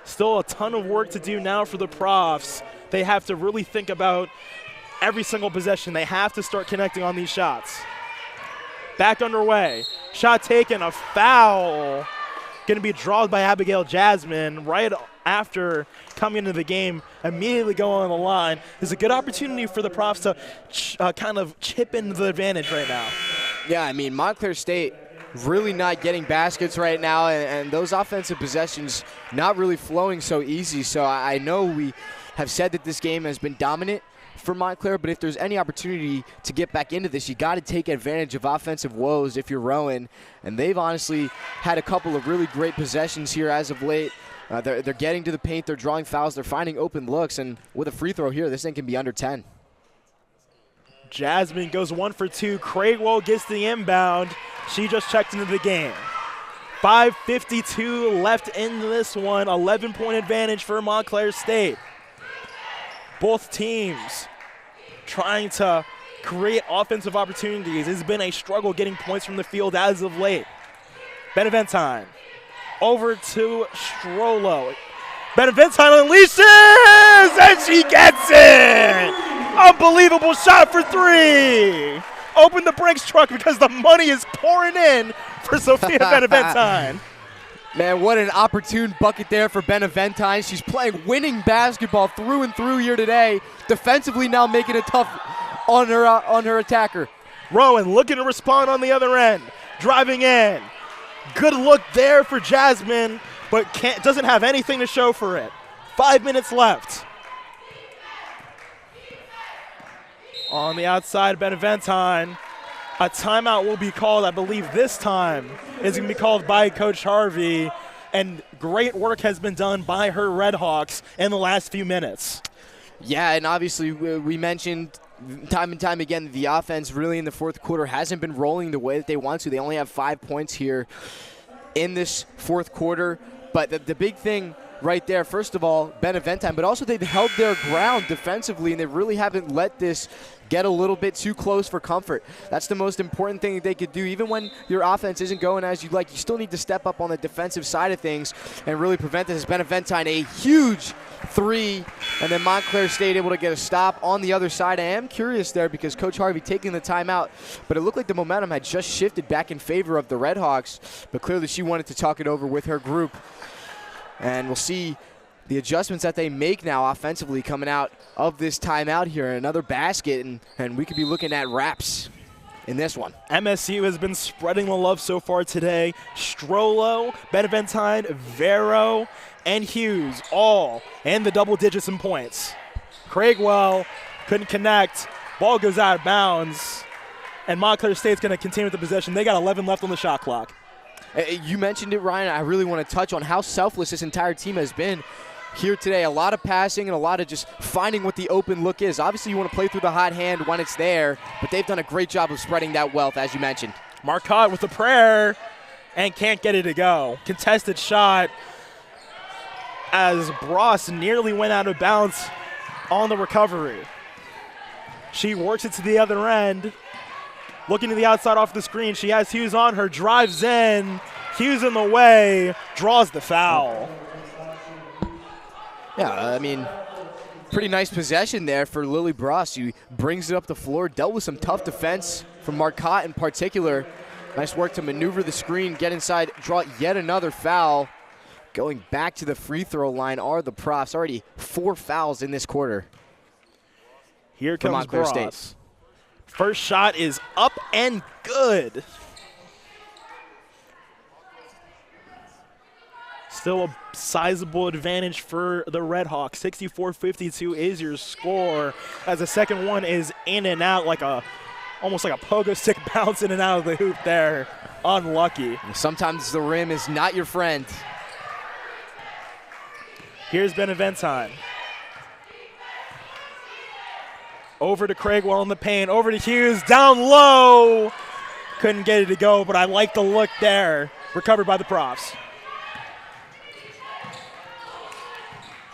Still a ton of work to do now for the Profs. They have to really think about every single possession. They have to start connecting on these shots. Back underway. Shot taken, a foul. Going to be drawn by Abigail Jasmine right after coming into the game, immediately going on the line. Is a good opportunity for the Profs to kind of chip into the advantage right now. Yeah, I mean, Montclair State really not getting baskets right now, and those offensive possessions not really flowing so easy. So I know we have said that this game has been dominant for Montclair, but if there's any opportunity to get back into this, you got to take advantage of offensive woes if you're Rowan. And they've honestly had a couple of really great possessions here as of late. They're getting to the paint, they're drawing fouls, they're finding open looks, and with a free throw here, this thing can be under 10. Jasmine goes 1 for 2. Craigwell gets the inbound. She just checked into the game. 5:52 left in this one. 11-point advantage for Montclair State. Both teams trying to create offensive opportunities. It's been a struggle getting points from the field as of late. Beneventine over to Strollo. Beneventine unleashes, and she gets it! Unbelievable shot for 3. Open the brakes truck because the money is pouring in for Sophia Beneventine. Man, what an opportune bucket there for Beneventine. She's playing winning basketball through and through here today. Defensively now making it tough on her attacker. Rowan looking to respond on the other end. Driving in. Good look there for Jasmine, but doesn't have anything to show for it. 5 minutes left. On the outside, Beneventine. A timeout will be called, I believe this time is going to be called by Coach Harvey, and great work has been done by her Redhawks in the last few minutes. Yeah, and obviously we mentioned time and time again the offense really in the 4th quarter hasn't been rolling the way that they want to. They only have 5 points here in this 4th quarter, but the big thing right there, first of all, Beneventine, but also they've held their ground defensively, and they really haven't let this get a little bit too close for comfort. That's the most important thing that they could do. Even when your offense isn't going as you like, you still need to step up on the defensive side of things and really prevent this. Beneventine, a huge 3, and then Montclair State able to get a stop on the other side. I am curious there because Coach Harvey taking the timeout, but it looked like the momentum had just shifted back in favor of the Redhawks, but clearly she wanted to talk it over with her group. And we'll see the adjustments that they make now offensively coming out of this timeout here. Another basket, and we could be looking at wraps in this one. MSU has been spreading the love so far today. Strollo, Beneventine, Vero, and Hughes all in the double digits in points. Craigwell couldn't connect. Ball goes out of bounds, and Montclair State's going to continue with the possession. They got 11 left on the shot clock. You mentioned it, Ryan. I really want to touch on how selfless this entire team has been here today. A lot of passing and a lot of just finding what the open look is. Obviously, you want to play through the hot hand when it's there, but they've done a great job of spreading that wealth, as you mentioned. Marcotte with the prayer and can't get it to go. Contested shot as Bross nearly went out of bounds on the recovery. She works it to the other end. Looking to the outside off the screen. She has Hughes on her, drives in. Hughes in the way, draws the foul. Yeah, I mean, pretty nice possession there for Lily Bross. She brings it up the floor, dealt with some tough defense from Marcotte in particular. Nice work to maneuver the screen, get inside, draw yet another foul. Going back to the free throw line are the Profs. Already 4 fouls in this quarter. Here comes Bross. First shot is up and good. Still a sizable advantage for the Red Hawks. 64-52 is your score, as the second one is in and out like almost like a pogo stick bouncing in and out of the hoop there. Unlucky. Sometimes the rim is not your friend. Here's Beneventine. Over to Craigwell in the paint. Over to Hughes. Down low. Couldn't get it to go, but I like the look there. Recovered by the Profs.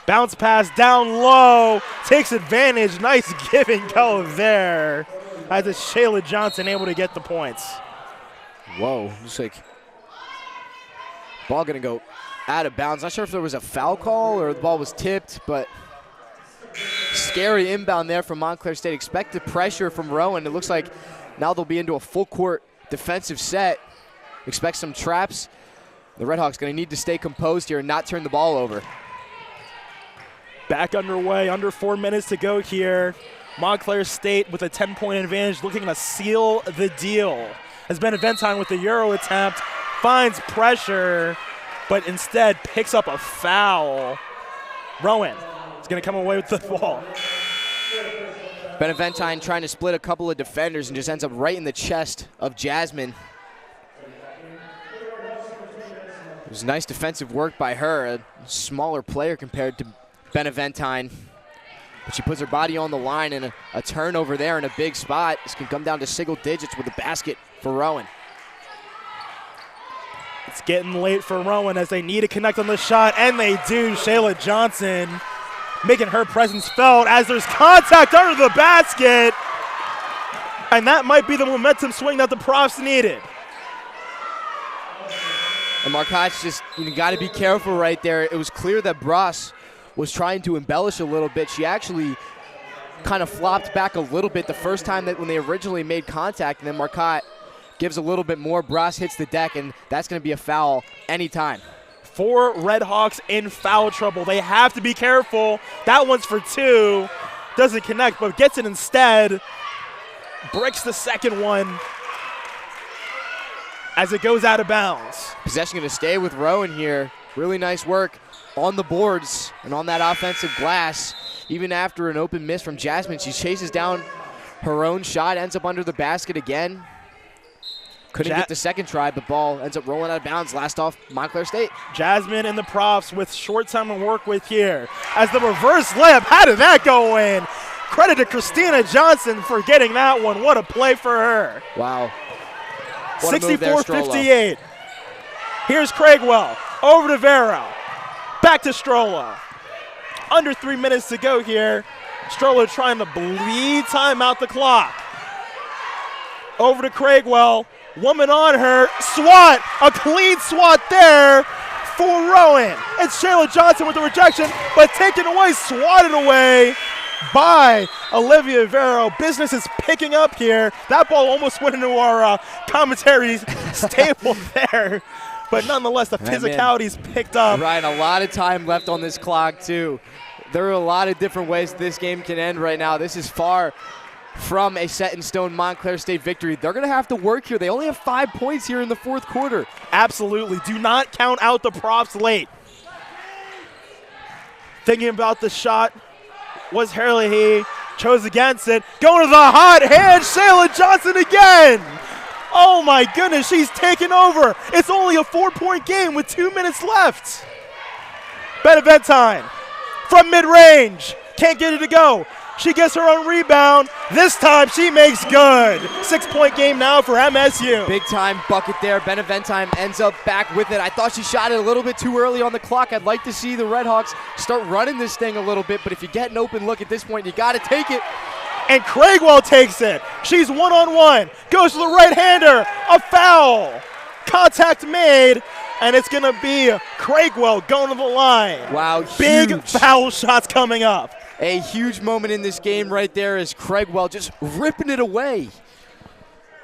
Bounce pass down low. Takes advantage. Nice give and go there. As it's Shayla Johnson able to get the points. Whoa. Looks like ball going to go out of bounds. Not sure if there was a foul call or the ball was tipped, but scary inbound there from Montclair State. Expected pressure from Rowan. It looks like now they'll be into a full court defensive set. Expect some traps. The Red Hawks going to need to stay composed here and not turn the ball over. Back underway, under 4 minutes to go here. Montclair State with a 10-point advantage, looking to seal the deal. As Beneventine with the Euro attempt, finds pressure, but instead picks up a foul. Rowan is going to come away with the ball. Beneventine trying to split a couple of defenders and just ends up right in the chest of Jasmine. It was nice defensive work by her, a smaller player compared to Beneventine. But she puts her body on the line, and a turnover there in a big spot. This can come down to single digits with a basket for Rowan. It's getting late for Rowan as they need to connect on the shot, and they do. Shayla Johnson making her presence felt as there's contact under the basket. And that might be the momentum swing that the Profs needed. And Marcotte's just, got to be careful right there. It was clear that Bross was trying to embellish a little bit. She actually kind of flopped back a little bit the first time that when they originally made contact, and then Marcotte gives a little bit more. Bross hits the deck, and that's going to be a foul anytime. 4 Red Hawks in foul trouble. They have to be careful. That one's for 2. Doesn't connect, but gets it instead. Breaks the second one as it goes out of bounds. Possession going to stay with Rowan here. Really nice work on the boards and on that offensive glass. Even after an open miss from Jasmine, she chases down her own shot, ends up under the basket again. Couldn't get the second try, but ball ends up rolling out of bounds. Last off, Montclair State. Jasmine and the Profs with short time to work with here. As the reverse layup, how did that go in? Credit to Christina Johnson for getting that one. What a play for her. Wow. 64-58. Here's Craigwell. Over to Vero. Back to Strollo. Under 3 minutes to go here. Strollo trying to bleed time out the clock. Over to Craigwell. Woman on her. Swat. A clean swat there for Rowan. It's Shayla Johnson with the rejection, but taken away, swatted away by Olivia Vero. Business is picking up here. That ball almost went into our commentary's table there. But nonetheless, the physicality's picked up. Ryan, a lot of time left on this clock, too. There are a lot of different ways this game can end right now. This is far from a set-in-stone Montclair State victory. They're going to have to work here. They only have 5 points here in the fourth quarter. Absolutely. Do not count out the Profs late. Thinking about the shot was Herlihy. Chose against it. Going to the hot hand. Shayla Johnson again. Oh my goodness, she's taken over. It's only a 4-point game with 2 minutes left. Beneventine from mid-range. Can't get it to go. She gets her own rebound. This time she makes good. 6-point game now for MSU. Big time bucket there. Beneventine ends up back with it. I thought she shot it a little bit too early on the clock. I'd like to see the Redhawks start running this thing a little bit, but if you get an open look at this point, you got to take it. And Craigwell takes it. She's one-on-one. Goes to the right-hander. A foul. Contact made, and it's going to be Craigwell going to the line. Wow, big huge. Foul shots coming up. A huge moment in this game right there as Craigwell just ripping it away.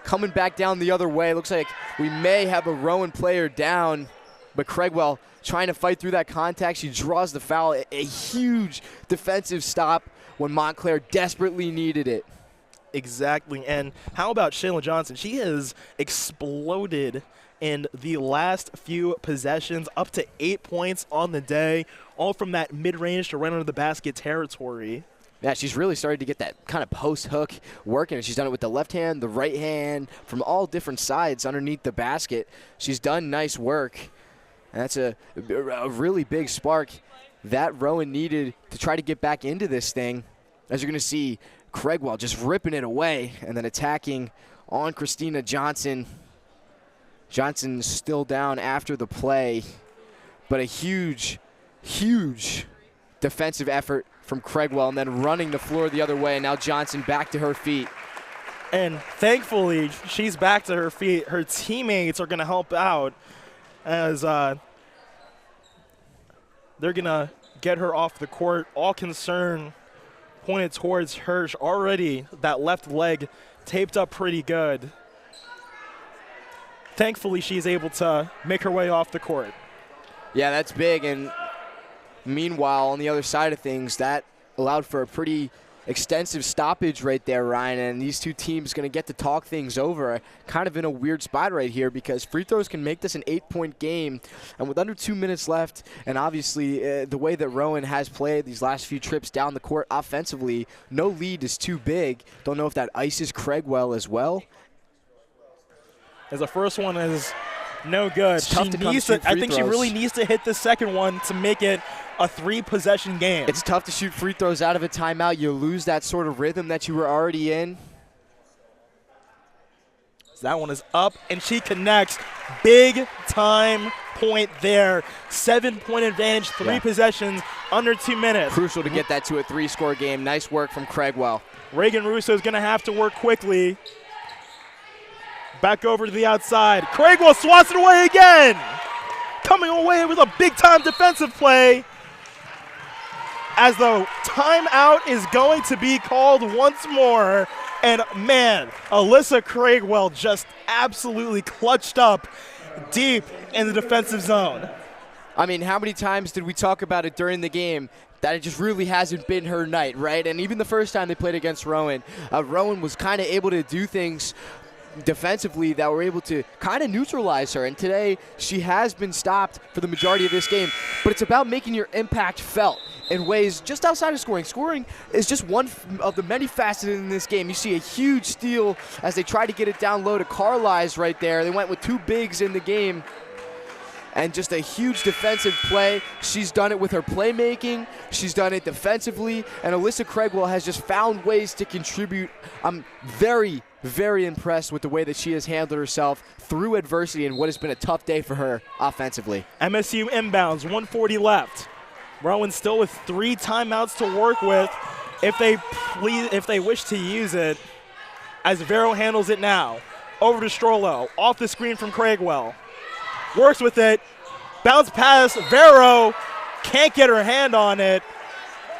Coming back down the other way. Looks like we may have a Rowan player down, but Craigwell trying to fight through that contact. She draws the foul. A huge defensive stop when Montclair desperately needed it. Exactly. And how about Shayla Johnson? She has exploded in the last few possessions, up to 8 points on the day, all from that mid-range to right under the basket territory. Yeah, she's really started to get that kind of post hook working. She's done it with the left hand, the right hand, from all different sides underneath the basket. She's done nice work. And that's a really big spark that Rowan needed to try to get back into this thing. As you're going to see Craigwell just ripping it away and then attacking on Christina Johnson. Johnson's still down after the play, but a huge, huge defensive effort from Craigwell and then running the floor the other way. And now Johnson back to her feet. And thankfully, she's back to her feet. Her teammates are going to help out as they're going to get her off the court. All concern pointed towards Hirsch. Already that left leg taped up pretty good. Thankfully, she's able to make her way off the court. Yeah, that's big. And meanwhile, on the other side of things, that allowed for a pretty extensive stoppage right there, Ryan. And these two teams going to get to talk things over. Kind of in a weird spot right here because free throws can make this an 8-point game. And with under 2 minutes left, and obviously the way that Rowan has played these last few trips down the court offensively, no lead is too big. Don't know if that ices Craigwell as well. As the first one is no good. It's tough to come to shoot I free think she throws. really needs to hit the second one to make it a 3-possession game. It's tough to shoot free throws out of a timeout. You lose that sort of rhythm that you were already in. That one is up, and she connects. Big time point there. 7-point advantage, 3 possessions, under 2 minutes. Crucial to get that to a 3-score game. Nice work from Craigwell. Reagan Russo is going to have to work quickly. Back over to the outside. Craigwell swats it away again. Coming away with a big-time defensive play as the timeout is going to be called once more. And, man, Alyssa Craigwell just absolutely clutched up deep in the defensive zone. I mean, how many times did we talk about it during the game that it just really hasn't been her night, right? And even the first time they played against Rowan, Rowan was kind of able to do things defensively that were able to kind of neutralize her. And today she has been stopped for the majority of this game. But it's about making your impact felt in ways just outside of scoring. Scoring is just one of the many facets in this game. You see a huge steal as they try to get it down low to Carlisle right there. They went with 2 bigs in the game. And just a huge defensive play. She's done it with her playmaking. She's done it defensively. And Alyssa Craigwell has just found ways to contribute. I'm very, very impressed with the way that she has handled herself through adversity and what has been a tough day for her offensively. MSU inbounds, 1:40 left. Rowan still with 3 timeouts to work with if they wish to use it, as Vero handles it now. Over to Strollo, off the screen from Craigwell. Works with it, bounce pass, Vero can't get her hand on it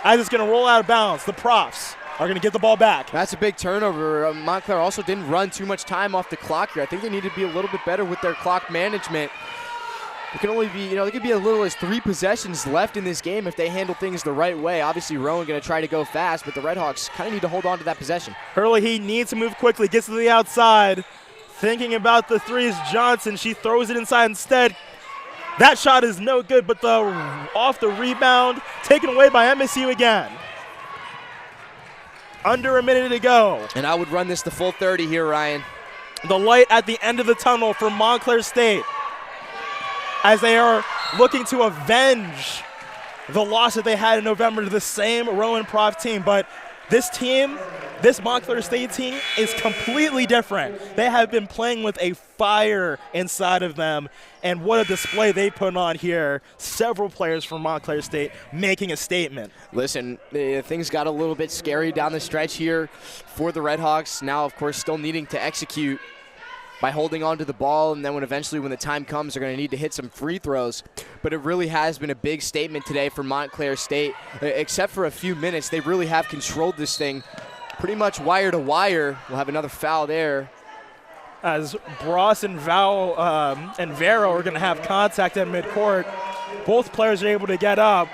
as it's going to roll out of bounds. The Profs are going to get the ball back. That's a big turnover. Montclair also didn't run too much time off the clock here. I think they need to be a little bit better with their clock management. It can only be, there could be as little as 3 possessions left in this game if they handle things the right way. Obviously, Rowan going to try to go fast, but the Redhawks kind of need to hold on to that possession. Hurley, he needs to move quickly, gets to the outside. Thinking about the 3 is Johnson. She throws it inside instead. That shot is no good, but off the rebound, taken away by MSU again. Under a minute to go. And I would run this the full 30 here, Ryan. the light at the end of the tunnel for Montclair State as they are looking to avenge the loss that they had in November to the same Rowan Prof team. But this team, this Montclair State team, is completely different. They have been playing with a fire inside of them, and what a display they put on here. Several players from Montclair State making a statement. Listen, things got a little bit scary down the stretch here for the Redhawks. Now, of course, still needing to execute by holding on to the ball, and then when the time comes, they're going to need to hit some free throws. But it really has been a big statement today for Montclair State. Except for a few minutes, they really have controlled this thing pretty much wire to wire. We'll have another foul there. As Bross and Vero are going to have contact at midcourt. Both players are able to get up.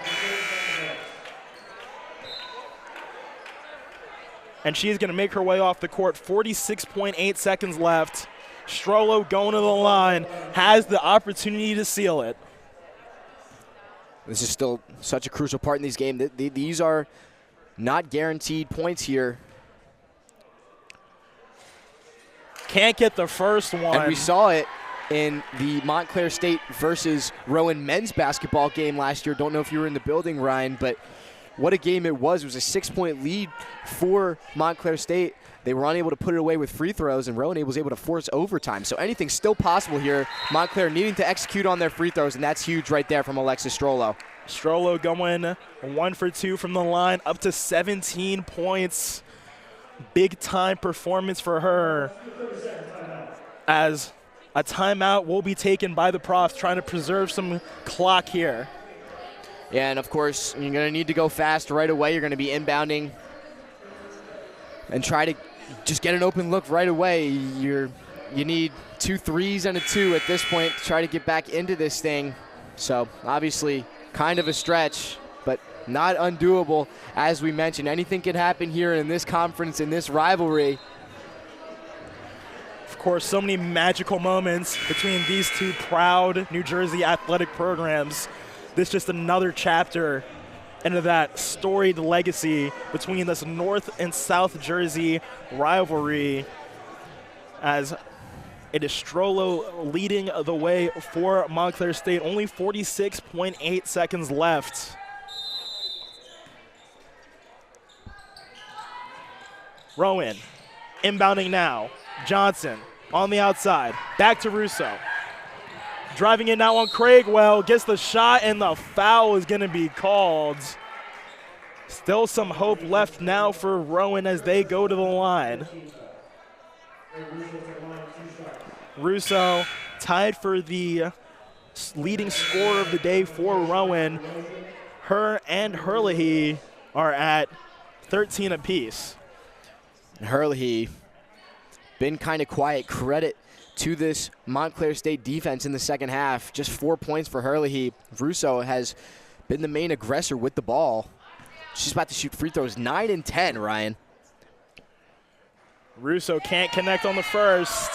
And she's going to make her way off the court. 46.8 seconds left. Strollo going to the line, has the opportunity to seal it. This is still such a crucial part in these games. These are not guaranteed points here. Can't get the first one. And we saw it in the Montclair State versus Rowan men's basketball game last year. Don't know if you were in the building, Ryan, but what a game it was. It was a 6-point lead for Montclair State. They were unable to put it away with free throws, and Rowan was able to force overtime. So anything's still possible here. Montclair needing to execute on their free throws, and that's huge right there from Alexis Strollo. Strollo going 1 for 2 from the line, up to 17 points. Big-time performance for her, as a timeout will be taken by the Profs, trying to preserve some clock here. Yeah, and of course, you're going to need to go fast right away. You're going to be inbounding and try to just get an open look right away. You need 2 threes and a 2 at this point to try to get back into this thing. So obviously kind of a stretch, but not undoable. As we mentioned, anything can happen here in this conference, in this rivalry. Of course, so many magical moments between these two proud New Jersey athletic programs. This is just another chapter into that storied legacy between this North and South Jersey rivalry, as it is Strollo leading the way for Montclair State. Only 46.8 seconds left. Rowan inbounding now. Johnson on the outside. Back to Russo. Driving in now on Craigwell, gets the shot, and the foul is going to be called. Still some hope left now for Rowan as they go to the line. Russo tied for the leading scorer of the day for Rowan. Her and Herlihy are at 13 apiece. Herlihy been kind of quiet. Credit to this Montclair State defense in the second half. Just 4 points for Herlihy. Russo has been the main aggressor with the ball. She's about to shoot free throws 9 and 10, Ryan. Russo can't connect on the first.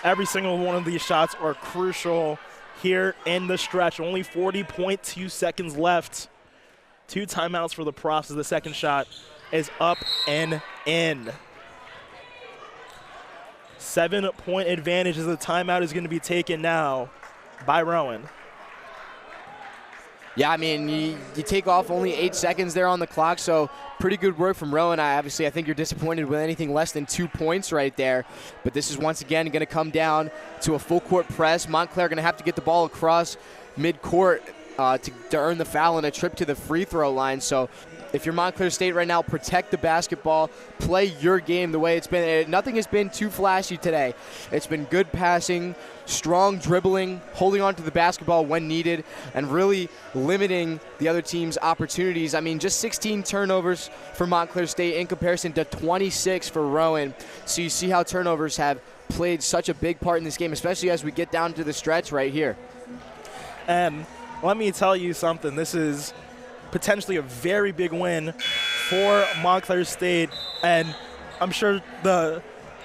Every single one of these shots are crucial here in the stretch. Only 40.2 seconds left. 2 timeouts for the Profs as the second shot is up and in. 7-point advantage as the timeout is going to be taken now by Rowan. Yeah, I mean, you take off only 8 seconds there on the clock, so pretty good work from Rowan. I think you're disappointed with anything less than 2 points right there. But this is once again going to come down to a full court press. Montclair going to have to get the ball across midcourt to earn the foul and a trip to the free throw line. So if you're Montclair State right now, protect the basketball, play your game the way it's been. Nothing has been too flashy today. It's been good passing, strong dribbling, holding on to the basketball when needed, and really limiting the other team's opportunities. I mean, just 16 turnovers for Montclair State in comparison to 26 for Rowan. So you see how turnovers have played such a big part in this game, especially as we get down to the stretch right here. And let me tell you something. This is potentially a very big win for Montclair State, and I'm sure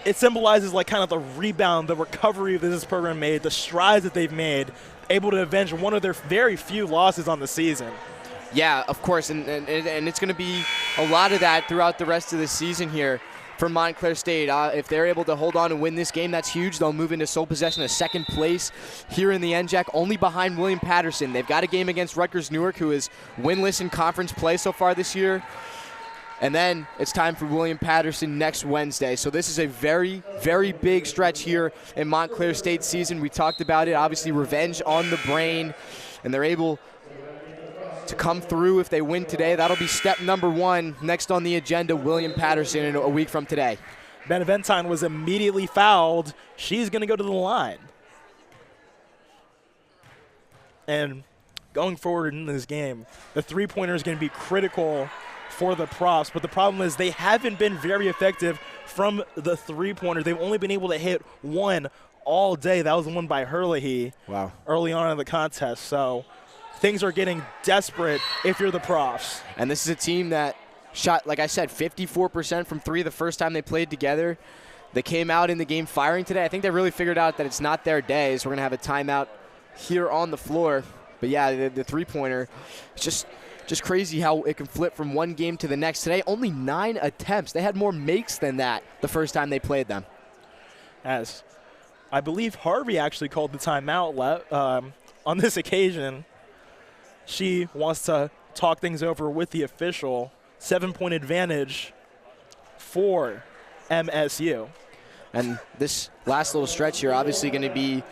it symbolizes like kind of the rebound, the recovery that this program made, the strides that they've made, able to avenge one of their very few losses on the season. Yeah, of course, and it's going to be a lot of that throughout the rest of the season here for Montclair State. If they're able to hold on and win this game, that's huge. They'll move into sole possession of second place here in the NJAC, only behind William Patterson. They've got a game against Rutgers Newark, who is winless in conference play so far this year. And then it's time for William Patterson next Wednesday. So this is a very, very big stretch here in Montclair State's season. We talked about it. Obviously, revenge on the brain, and they're able to come through if they win today. That'll be step number 1. Next on the agenda, William Patterson in a week from today. Beneventine was immediately fouled. She's going to go to the line. And going forward in this game, the three-pointer is going to be critical for the Profs, but the problem is they haven't been very effective from the three-pointer. They've only been able to hit one all day. That was the one by Herlihy early on in the contest. So things are getting desperate if you're the Profs. And this is a team that shot, like I said, 54% from three the first time they played together. They came out in the game firing today. I think they really figured out that it's not their day, so we're going to have a timeout here on the floor. But, yeah, the three-pointer, it's just crazy how it can flip from one game to the next. Today, only 9 attempts. They had more makes than that the first time they played them. As I believe Harvey actually called the timeout on this occasion. She wants to talk things over with the official. 7-point advantage for MSU. And this last little stretch here obviously going to be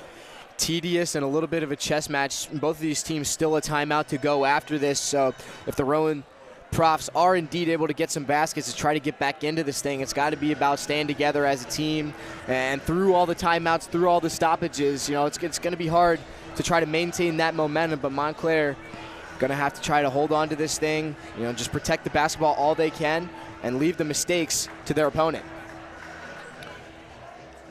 tedious and a little bit of a chess match. Both of these teams still a timeout to go after this. So if the Rowan Profs are indeed able to get some baskets to try to get back into this thing, it's got to be about staying together as a team. And through all the timeouts, through all the stoppages, you know, it's going to be hard to try to maintain that momentum. But Montclair going to have to try to hold on to this thing, you know, just protect the basketball all they can and leave the mistakes to their opponent.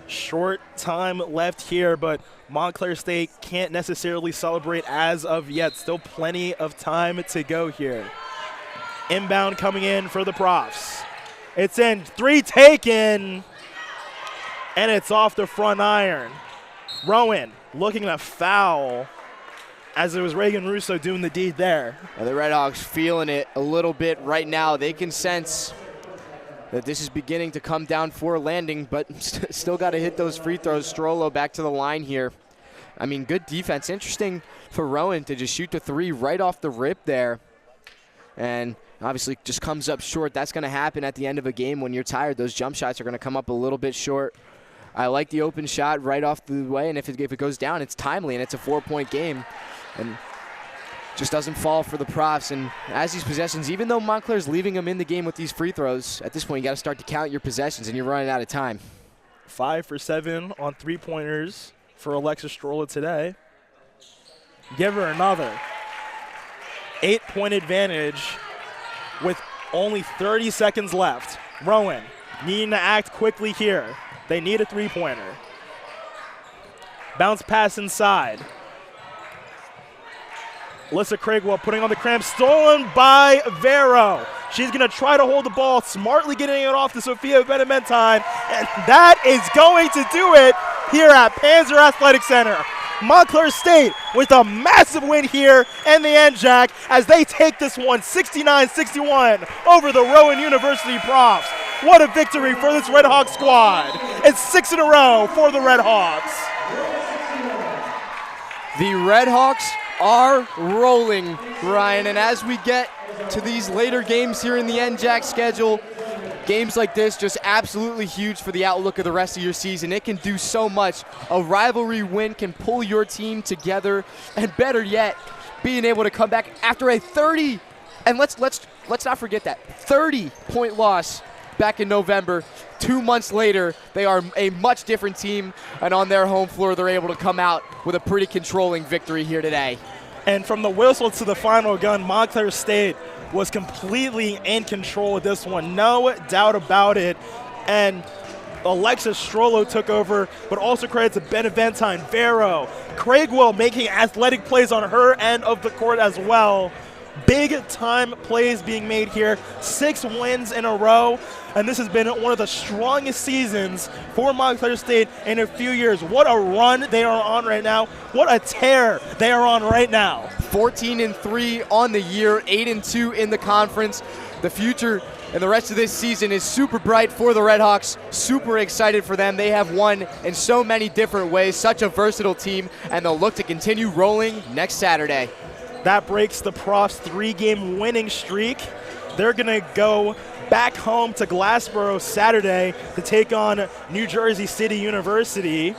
Short time left here, but Montclair State can't necessarily celebrate as of yet. Still plenty of time to go here. Inbound coming in for the Profs. It's in, 3 taken, and it's off the front iron. Rowan looking to foul, as it was Reagan Russo doing the deed there. Well, the Redhawks feeling it a little bit right now. They can sense that this is beginning to come down for a landing, but still got to hit those free throws. Strollo back to the line here. I mean, good defense. Interesting for Rowan to just shoot the 3 right off the rip there. And obviously just comes up short. That's going to happen at the end of a game when you're tired. Those jump shots are going to come up a little bit short. I like the open shot right off the way, and if it goes down, it's timely, and it's a 4-point game. And just doesn't fall for the Profs. And as these possessions, even though Montclair's leaving them in the game with these free throws, at this point you got to start to count your possessions, and you're running out of time. 5 for 7 on 3-pointers for Alexis Strolla today. Give her another. 8-point advantage with only 30 seconds left. Rowan needing to act quickly here. They need a 3-pointer. Bounce pass inside. Alyssa Craigwell putting on the cramp, stolen by Vero. She's going to try to hold the ball, smartly getting it off to Sophia Beneventine, and that is going to do it here at Panzer Athletic Center. Montclair State with a massive win here in the NJAC as they take this one 69-61 over the Rowan University Profs. What a victory for this Red Hawk squad. It's 6 in a row for the Red Hawks. The Red Hawks are rolling, Ryan, and as we get to these later games here in the NJAC schedule, games like this just absolutely huge for the outlook of the rest of your season. It can do so much. A rivalry win can pull your team together, and better yet, being able to come back after a 30, and let's not forget that 30-point loss back in November. 2 months later, they are a much different team, and on their home floor, they're able to come out with a pretty controlling victory here today. And from the whistle to the final gun, Montclair State was completely in control of this one, no doubt about it. And Alexis Strollo took over, but also credit to Beneventine, Vero, Craigwell making athletic plays on her end of the court as well. Big-time plays being made here. 6 wins in a row, and this has been one of the strongest seasons for Montclair State in a few years. What a run they are on right now. What a tear they are on right now. 14-3 on the year, 8-2 in the conference. The future and the rest of this season is super bright for the Redhawks. Super excited for them. They have won in so many different ways. Such a versatile team, and they'll look to continue rolling next Saturday. That breaks the Profs' 3-game winning streak. They're going to go back home to Glassboro Saturday to take on New Jersey City University.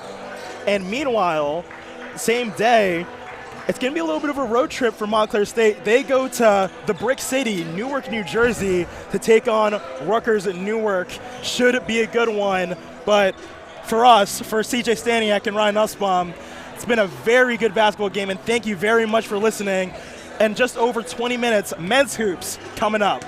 And meanwhile, same day, it's going to be a little bit of a road trip for Montclair State. They go to the Brick City, Newark, New Jersey, to take on Rutgers at Newark. Should be a good one. But for us, for CJ Staniak and Ryan Nussbaum, it's been a very good basketball game, and thank you very much for listening. And just over 20 minutes, men's hoops coming up.